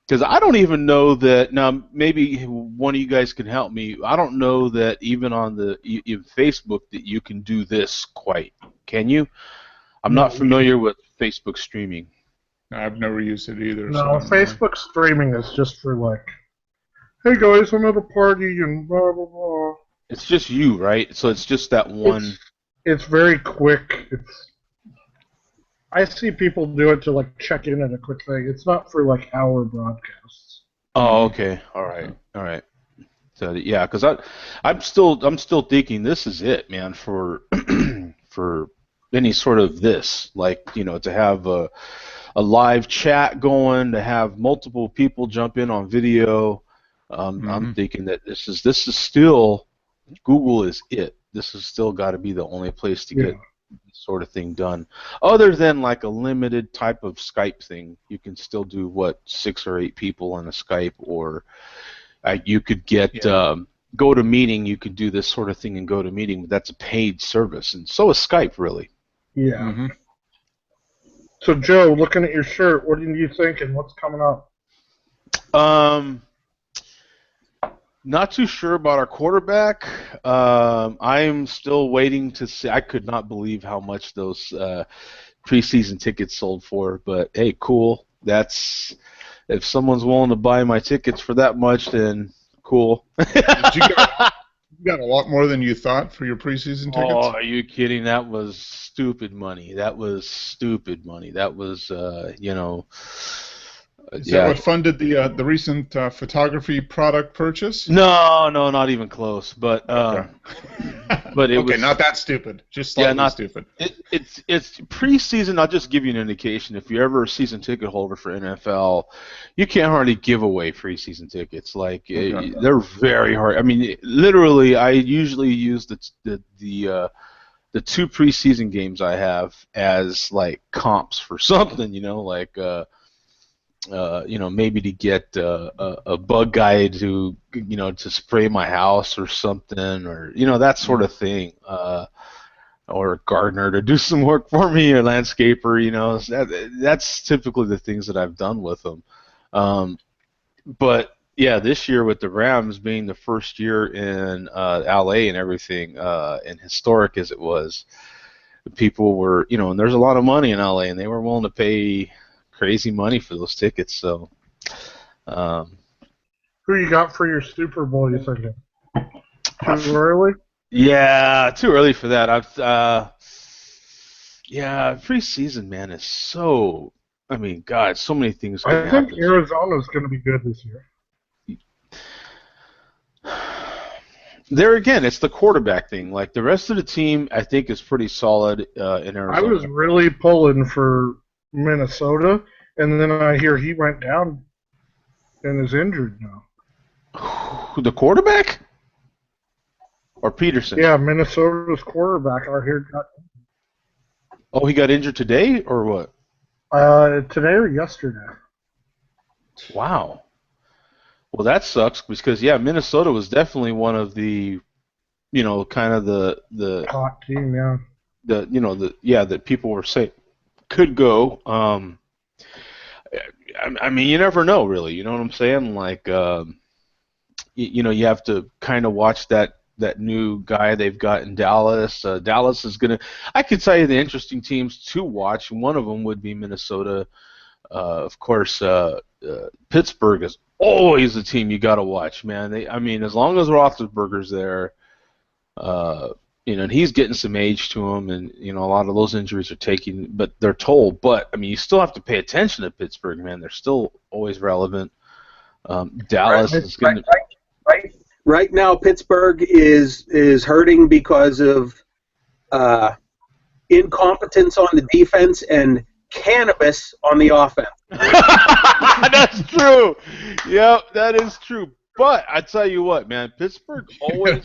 Because I don't even know that, now maybe one of you guys can help me, I don't know that even on in Facebook that you can do this quite. Can you? I'm not familiar with Facebook streaming. I've never used it either. No, Facebook streaming is just for like, hey guys, I'm at a party and blah, blah, blah. It's just you, right? So it's just that one. It's very quick. I see people do it to like check in at a quick thing. It's not for like hour broadcasts. Oh, okay. All right. So yeah, because I'm still thinking this is it, man, for for any sort of this, like, you know, to have a live chat going, to have multiple people jump in on video. I'm thinking that this is still, Google is it. This has still got to be the only place to get this sort of thing done. Other than like a limited type of Skype thing, you can still do 6 or 8 people on a Skype, or you could get GoToMeeting. You could do this sort of thing in GoToMeeting, but that's a paid service, and so is Skype, really. Yeah. So Joe, looking at your shirt, what do you think, and what's coming up? Not too sure about our quarterback. I'm still waiting to see. I could not believe how much those preseason tickets sold for, but hey, cool. That's, if someone's willing to buy my tickets for that much, then cool. got a lot more than you thought for your preseason tickets. Oh, are you kidding? That was stupid money. That was stupid money. That was, Is that what funded the recent photography product purchase? No, not even close. But Okay. but it okay, was not that stupid. Just slightly stupid. It's preseason. I'll just give you an indication. If you're ever a season ticket holder for NFL, you can't hardly give away free season tickets. Like they're very hard. I mean, literally, I usually use the two preseason games I have as like comps for something. Maybe to get a bug guy to spray my house or something, or that sort of thing, or a gardener to do some work for me, or landscaper. That's typically the things that I've done with them. But yeah, this year with the Rams being the first year in LA and everything, and historic as it was, people were, and there's a lot of money in LA, and they were willing to pay crazy money for those tickets. So, who you got for your Super Bowl? You thinking too early? Yeah, too early for that. Preseason, man, is so. I mean, God, so many things. I think Arizona's going to be good this year. There again, it's the quarterback thing. Like the rest of the team, I think is pretty solid in Arizona. I was really pulling for Minnesota, and then I hear he went down and is injured now. The quarterback? Or Peterson? Yeah, Minnesota's quarterback I hear got injured. Oh, he got injured today or what? Today or yesterday. Wow. Well, that sucks because Minnesota was definitely one of the, kind of the hot team, yeah. That people were saying could go. I mean, you never know, really. You know what I'm saying? Like, you have to kind of watch that new guy they've got in Dallas. Dallas is gonna. I could tell you the interesting teams to watch. One of them would be Minnesota. Of course, Pittsburgh is always a team you got to watch, man. As long as Roethlisberger's there, and he's getting some age to him, and a lot of those injuries are taking, but they're told. But you still have to pay attention to Pittsburgh, man. They're still always relevant. Dallas is going to. Right now, Pittsburgh is hurting because of incompetence on the defense and cannabis on the offense. That's true. Yep, that is true. But I tell you what, man, Pittsburgh always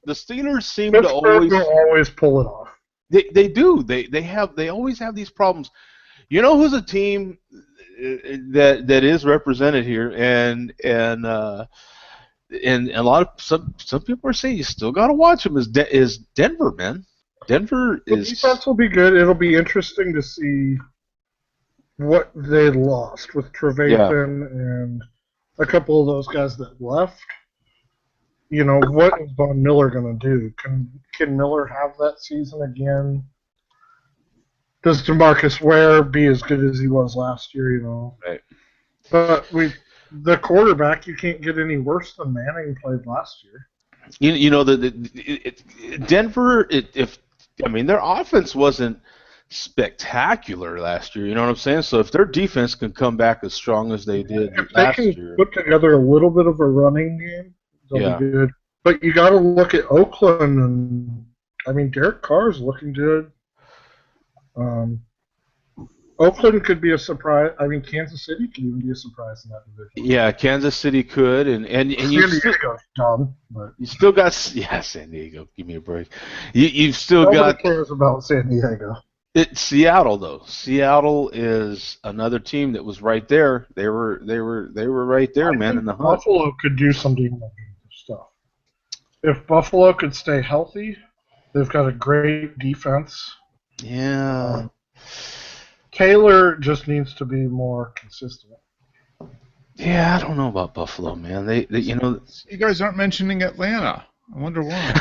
the Steelers seem to always pull it off. They do. They always have these problems. You know who's a team that is represented here, and a lot of some people are saying you still got to watch them is Denver, man. Denver is. The defense will be good. It'll be interesting to see what they lost with Trevathan and a couple of those guys that left. What is Von Miller going to do? Can Miller have that season again? Does DeMarcus Ware be as good as he was last year? Right. But the quarterback, you can't get any worse than Manning played last year. Denver. Their offense wasn't spectacular last year. You know what I'm saying? So if their defense can come back as strong as they did last year, if they can put together a little bit of a running game, they'll be good. But you got to look at Oakland, and Derek Carr's looking good. Oakland could be a surprise. Kansas City could even be a surprise in that division. Yeah, Kansas City could, and you still got San Diego. Give me a break. You've still Nobody cares about San Diego. It's Seattle though. Seattle is another team that was right there. They were right there, man, in the hunt. Buffalo could do some stuff. If Buffalo could stay healthy, they've got a great defense. Yeah. Taylor just needs to be more consistent. Yeah, I don't know about Buffalo, man. They You guys aren't mentioning Atlanta. I wonder why.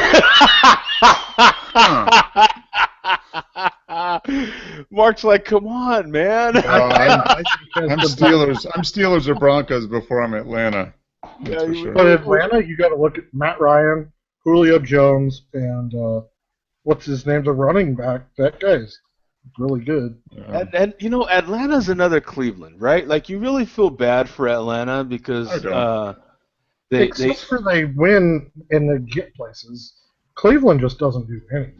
Mark's like, come on, man. I'm Steelers or Broncos before I'm Atlanta. But Atlanta, you got to look at Matt Ryan, Julio Jones and what's his name, the running back. That guy's really good. And you know, Atlanta's another Cleveland, right? Like, you really feel bad for Atlanta because I don't. they Except for they win and they get places. Cleveland just doesn't do anything.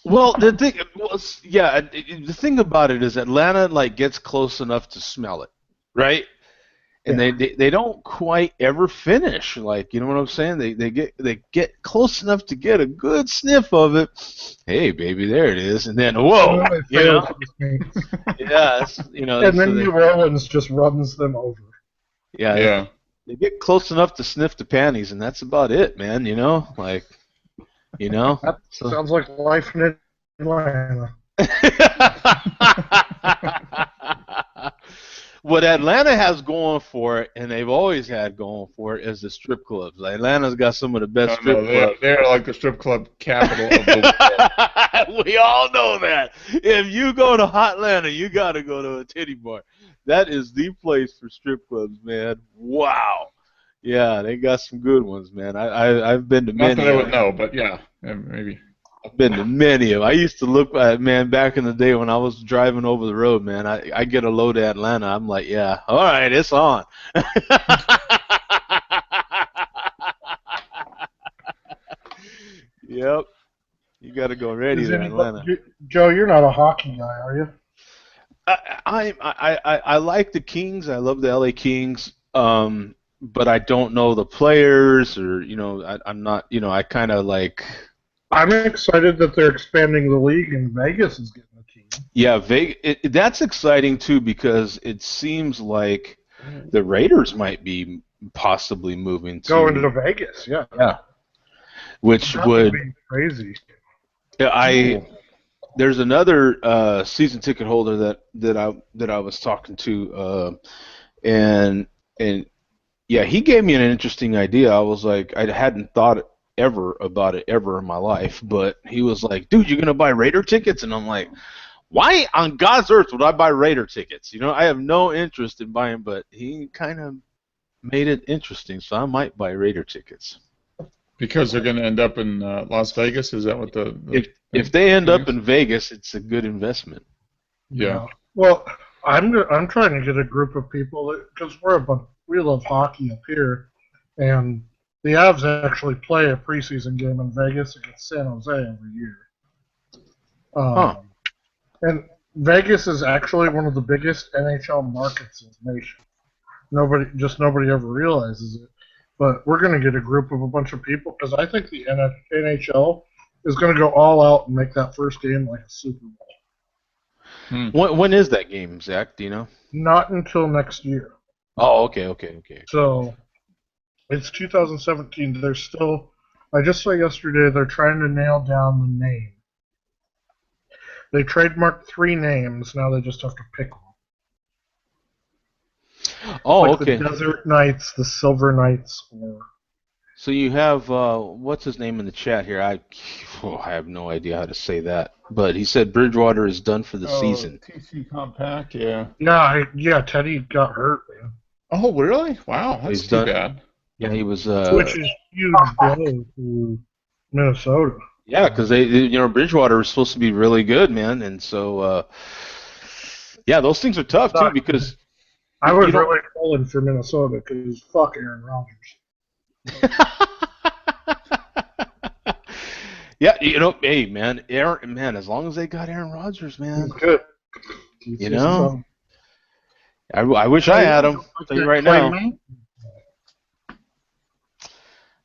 well, the thing, well, yeah, the thing about it is Atlanta like gets close enough to smell it, right? And Yeah. they don't quite ever finish. Like, you know what I'm saying? They get close enough to get a good sniff of it. Hey, baby, there it is, and then whoa, And then they you fail know, to the Saints. yeah, you know, And so then they, New Orleans just runs them over. yeah, Yeah. they get close enough to sniff the panties, and that's about it, man. You know, like, you know. That So. sounds like life in Atlanta. What Atlanta has going for it, and they've always had going for it, is the strip clubs. Atlanta's got some of the best strip No, clubs. they're like the strip club capital of the world. We all know that. If you go to Hotlanta, you got to go to a titty bar. That is the place for strip clubs, man. Wow. Yeah, they got some good ones, man. I've been to Not many that I of would them. know, but yeah, maybe. I've been to many of them. I used to look at, man, back in the day when I was driving over the road, man, I get a load to Atlanta. I'm like, yeah, all right, it's on. Yep. You got to go ready to Atlanta. Joe, you're not a hockey guy, are you? I like the Kings. I love the LA Kings. But I don't know the players, or I'm not. I kind of like. I'm excited that they're expanding the league and Vegas is getting a team. Yeah, that's exciting too because it seems like the Raiders might be possibly moving Going to Vegas, yeah. Yeah. Which That would be crazy. There's another season ticket holder that I was talking to, and yeah, he gave me an interesting idea. I was like, I hadn't thought ever about it ever in my life, but he was like, dude, you're gonna buy Raider tickets? And I'm like, why on God's earth would I buy Raider tickets? I have no interest in buying, but he kind of made it interesting, so I might buy Raider tickets. Because they're going to end up in Las Vegas? Is that what if they end up in Vegas, it's a good investment. Yeah. Well, I'm trying to get a group of people because we love hockey up here, and the Avs actually play a preseason game in Vegas against San Jose every year. And Vegas is actually one of the biggest NHL markets in the nation. Nobody ever realizes it. But we're going to get a group of a bunch of people because I think the NHL is going to go all out and make that first game like a Super Bowl. When is that game, Zach? Do you know? Not until next year. Oh, okay. So it's 2017. They're still. I just saw yesterday they're trying to nail down the name. They trademarked 3 names. Now they just have to pick one. Oh, like okay. The Desert Knights, the Silver Knights, or. So you have what's his name in the chat here? I have no idea how to say that, but he said Bridgewater is done for the season. TC Compact, yeah. Yeah, Teddy got hurt, man. Oh, really? Wow, that's He's too done. bad. Yeah, he was. Which is huge blow to Minnesota. Yeah, because Bridgewater was supposed to be really good, man, and so yeah, those things are tough too because I was really pulling for Minnesota because fuck Aaron Rodgers. Yeah, hey, man, as long as they got Aaron Rodgers, man. He's good. I wish I had him. I'll tell you right now.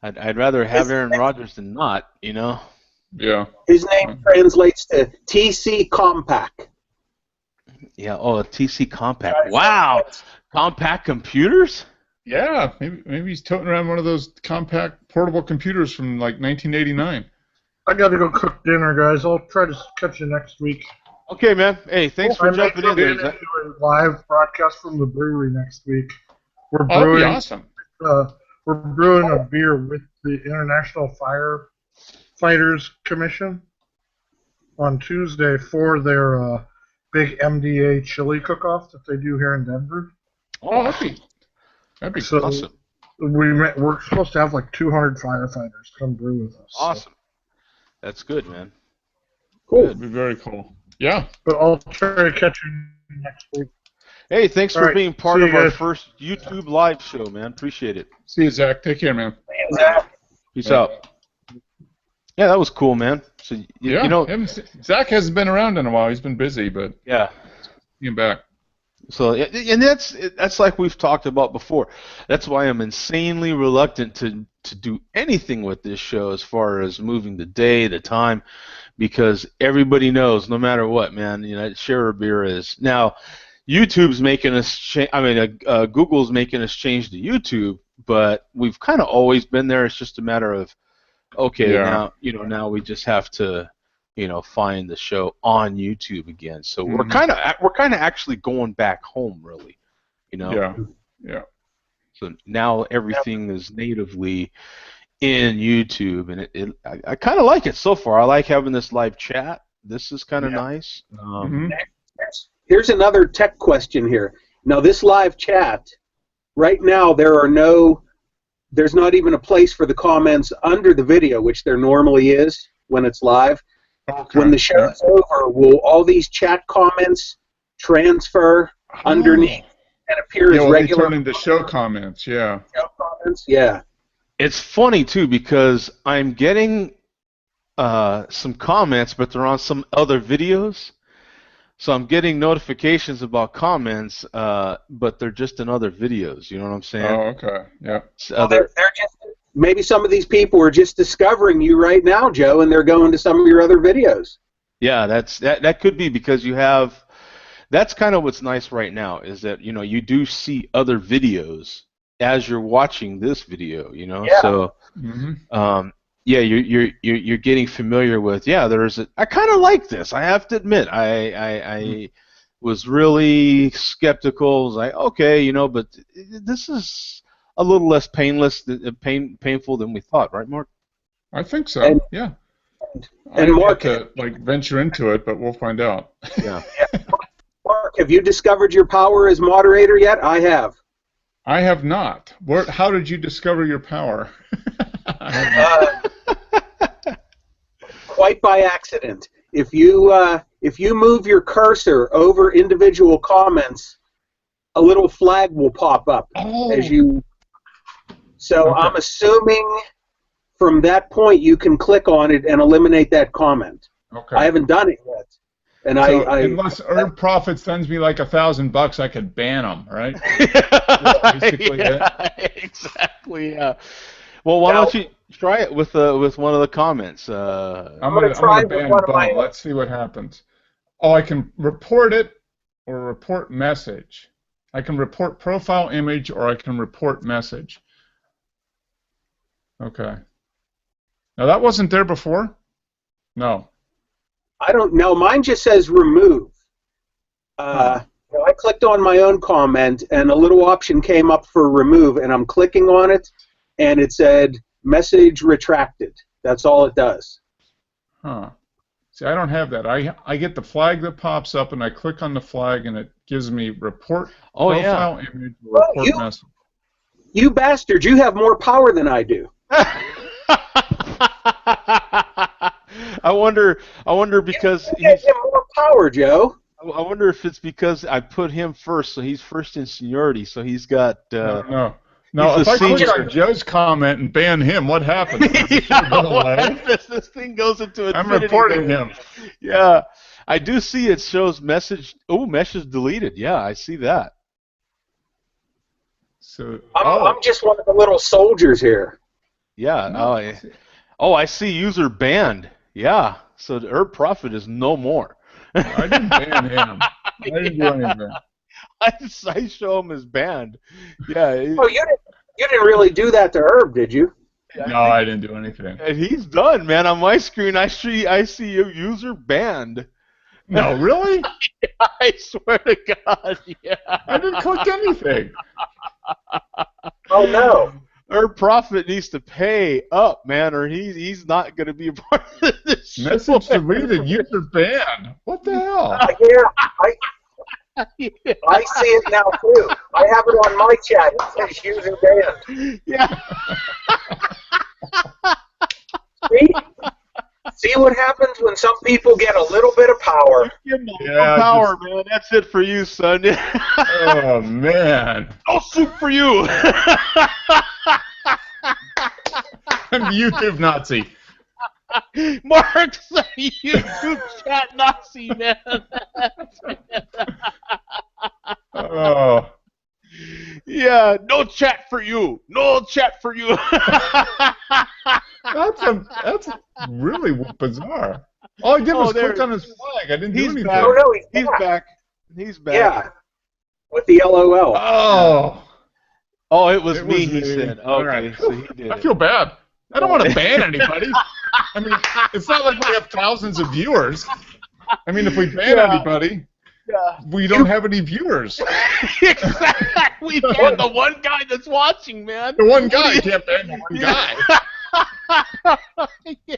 I'd rather have Aaron Rodgers than not, Yeah. His name translates to TC Compact. Yeah, a TC Compact. Wow. Compact computers? Yeah, maybe he's toting around one of those compact portable computers from like 1989. I got to go cook dinner, guys. I'll try to catch you next week. Okay, man. Hey, thanks for jumping in there. Do a live broadcast from the brewery next week. We're That'd brewing. be awesome. We're brewing a beer with the International Firefighters Commission on Tuesday for their big MDA chili cook-off that they do here in Denver. Oh, that'd be awesome. We're supposed to have like 200 firefighters come brew with us. Awesome. That's good, man. Cool. Good. That'd be very cool. Yeah. But I'll try to catch you next week. Hey, thanks All for right. being part See of you our guys. first YouTube live show, man. Appreciate it. See you, Zach. Take care, man. Peace out. Yeah, that was cool, man. So Yeah. you know, Zach hasn't been around in a while. He's been busy, but yeah. he's back. So and that's like we've talked about before. That's why I'm insanely reluctant to do anything with this show as far as moving the day, the time, because everybody knows no matter what, man. You know, share a beer is now. YouTube's making us Google's making us change to YouTube, but we've kind of always been there. It's just a matter of okay, Yeah. now we just have to find the show on YouTube again. So we're Mhm. kind of actually going back home, really. Yeah. Yeah. So now everything is natively in YouTube, and I kind of like it so far. I like having this live chat. This is kind of nice. Mhm. Here's another tech question here. Now, this live chat, right now, there's not even a place for the comments under the video, which there normally is when it's live. Okay. When the show's over, will all these chat comments transfer underneath and appear Yeah, as well, they regular turn into show comments. Yeah. show comments? Yeah. It's funny too because I'm getting some comments, but they're on some other videos. So I'm getting notifications about comments, but they're just in other videos. You know what I'm saying? Oh, okay. Yeah. Well, they're just, maybe some of these people are just discovering you right now, Joe, and they're going to some of your other videos. Yeah, that could be because you have. That's kind of what's nice right now is that you do see other videos as you're watching this video. Yeah. So. Mhm. Yeah, you're getting familiar with. Yeah, I kind of like this. I have to admit, I was really skeptical. I was like, okay, but this is a little less painful than we thought, right, Mark? I think so. And- yeah. and I Mark- have to venture into it, but we'll find out. Yeah. Mark, have you discovered your power as moderator yet? I have. I have not. How did you discover your power? I have not. Quite by accident. If you move your cursor over individual comments, a little flag will pop up as you. So Okay. I'm assuming from that point you can click on it and eliminate that comment. Okay. I haven't done it yet, and So I unless Herb Profit sends me like $1,000, I could ban them, right? basically yeah, exactly. Yeah. Well, why don't you try it with one of the comments? I'm gonna gonna try with ban one of my- Bum. Let's see what happens. Oh, I can report it or report message. I can report profile image or I can report message. Okay. Now that wasn't there before? No. I don't know. Mine just says remove. I clicked on my own comment, and a little option came up for remove, and I'm clicking on it, and it said message retracted. That's all it does. Huh. See, I don't have that. I get the flag that pops up, and I click on the flag, and it gives me report profile image or report message. You bastard! You have more power than I do. I wonder because You give him more power, Joe. I wonder if it's because I put him first, so he's first in seniority, so he's got. No. He's If the I click senior. on Joe's comment and ban him, what happens? Does it go away? This thing goes into I'm infinity reporting mode. him. Yeah, I do see it shows message. Oh, message deleted. Yeah, I see that. So, I'm just one of the little soldiers here. Yeah. No. I see user banned. Yeah. So the Herb Profit is no more. I didn't ban him. I didn't do anything. I show him as banned. Yeah. Oh, you didn't really do that to Herb, did you? No, I didn't do anything. And he's done, man. On my screen, I see a user banned. No, really? I swear to God, yeah. I didn't click anything. Oh no. Herb Profit needs to pay up, man, or he's not going to be a part of this show. Message deleted, user banned. What the hell? Yeah, Yeah. I see it now too. I have it on my chat. It says user banned. Yeah. See? See what happens when some people get a little bit of power. Give them Yeah, power, man. That's it for you, son. Oh, man. No soup for you. I'm the YouTube Nazi. Mark's a YouTube chat Nazi, man. Oh. Yeah, no chat for you. No chat for you. That's really bizarre. All I did was there click on his flag. I didn't do He's anything. back. Oh, no, He's back. He's back. Yeah. With the LOL. Oh. Oh, it was me, me. he said. All Okay, right. so he did I it. feel bad. I don't want to ban anybody. I mean, it's not like we have thousands of viewers. I mean, if we ban anybody, we don't have any viewers. Exactly. We ban the one guy that's watching, man. The one guy, you can't ban the one guy. Yeah.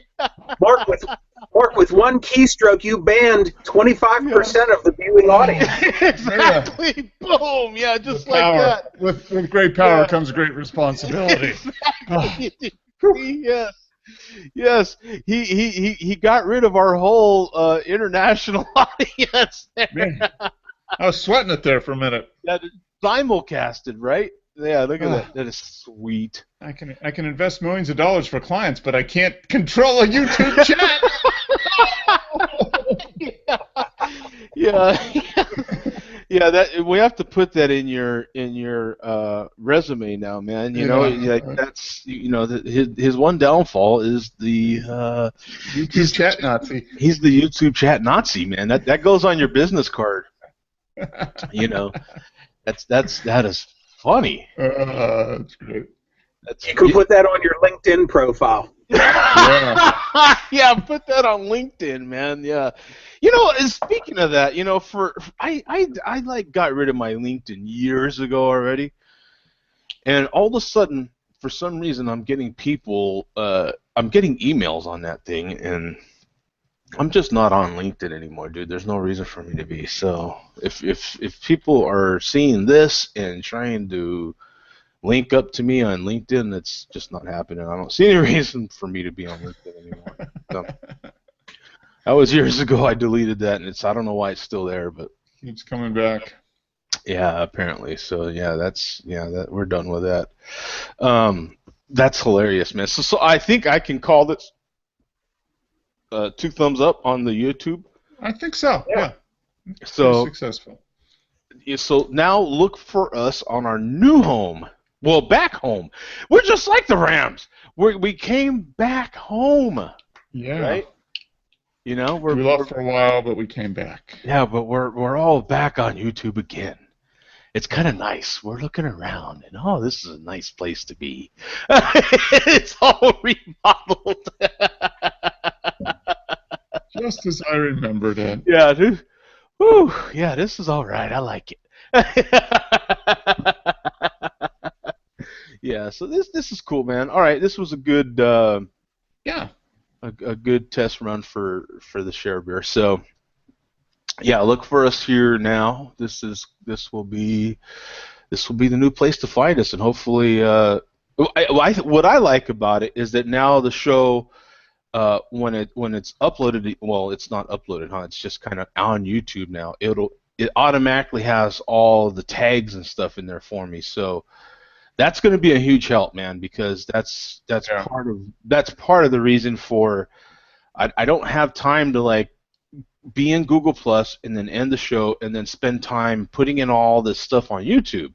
Mark, with one keystroke, you banned 25% of the viewing audience. Exactly. Boom. Yeah, just like Power. that. With great power comes great responsibility. Exactly. Yes. Yes. He got rid of our whole international audience there. Man, I was sweating it there for a minute. That is simulcasted, right? Yeah, look at that. That is sweet. I can invest millions of dollars for clients, but I can't control a YouTube chat. Yeah. Yeah, that we have to put that in your resume now, man. You know, like that's his one downfall is the YouTube chat Nazi. He's the YouTube chat Nazi, man. That goes on your business card. You know, that is funny. That's great. You can put that on your LinkedIn profile. Yeah. Yeah, put that on LinkedIn, man. Yeah. You know, and speaking of that, you know, I like got rid of my LinkedIn years ago already, and all of a sudden, for some reason, I'm getting emails on that thing, and I'm just not on LinkedIn anymore, dude. There's no reason for me to be. So if people are seeing this and trying to link up to me on LinkedIn, that's just not happening. I don't see any reason for me to be on LinkedIn anymore. So, that was years ago. I deleted that, and I don't know why it's still there, but Keeps coming back. yeah, apparently. So yeah, that we're done with that. That's hilarious, man. So I think I can call this 2 thumbs up on the YouTube. I think so. Yeah. So Pretty successful. So now look for us on our new home. Well, back home. We're just like the Rams. We came back home. Yeah. Right? You know, we left for a while, but we came back. Yeah, but we're all back on YouTube again. It's kind of nice. We're looking around, and this is a nice place to be. It's all remodeled. Just as I remembered it. Yeah, dude. Whew, yeah, this is all right. I like it. Yeah, so this is cool, man. All right, this was a good a good test run for the Share Beer. So yeah, look for us here now. This will be the new place to find us, and hopefully, what I like about it is that now the show, when it's uploaded, well, it's not uploaded, huh? It's just kind of on YouTube now. It automatically has all the tags and stuff in there for me. So that's going to be a huge help, man, because that's part of the reason for I don't have time to like be in Google Plus and then end the show and then spend time putting in all this stuff on YouTube.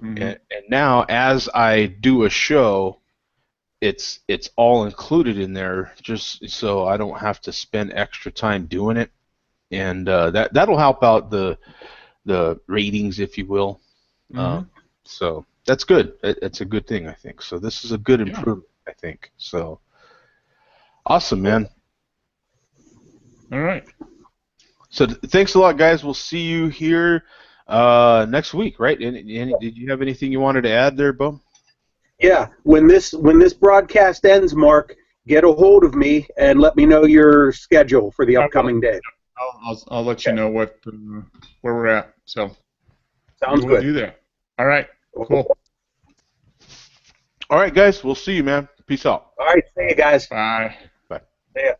Mm-hmm. And now as I do a show, it's all included in there just so I don't have to spend extra time doing it, and that'll help out the ratings, if you will. Mm-hmm. So that's good. It's a good thing, I think. So this is a good improvement, I think. So awesome, man. All right. So thanks a lot, guys. We'll see you here next week, right? Did you have anything you wanted to add there, Bo? Yeah. When this broadcast ends, Mark, get a hold of me and let me know your schedule for the upcoming day. I'll let you know what where we're at. So Sounds we'll good. do that. All right. Cool. All right, guys. We'll see you, man. Peace out. All right. See you guys. Bye. Bye. See ya.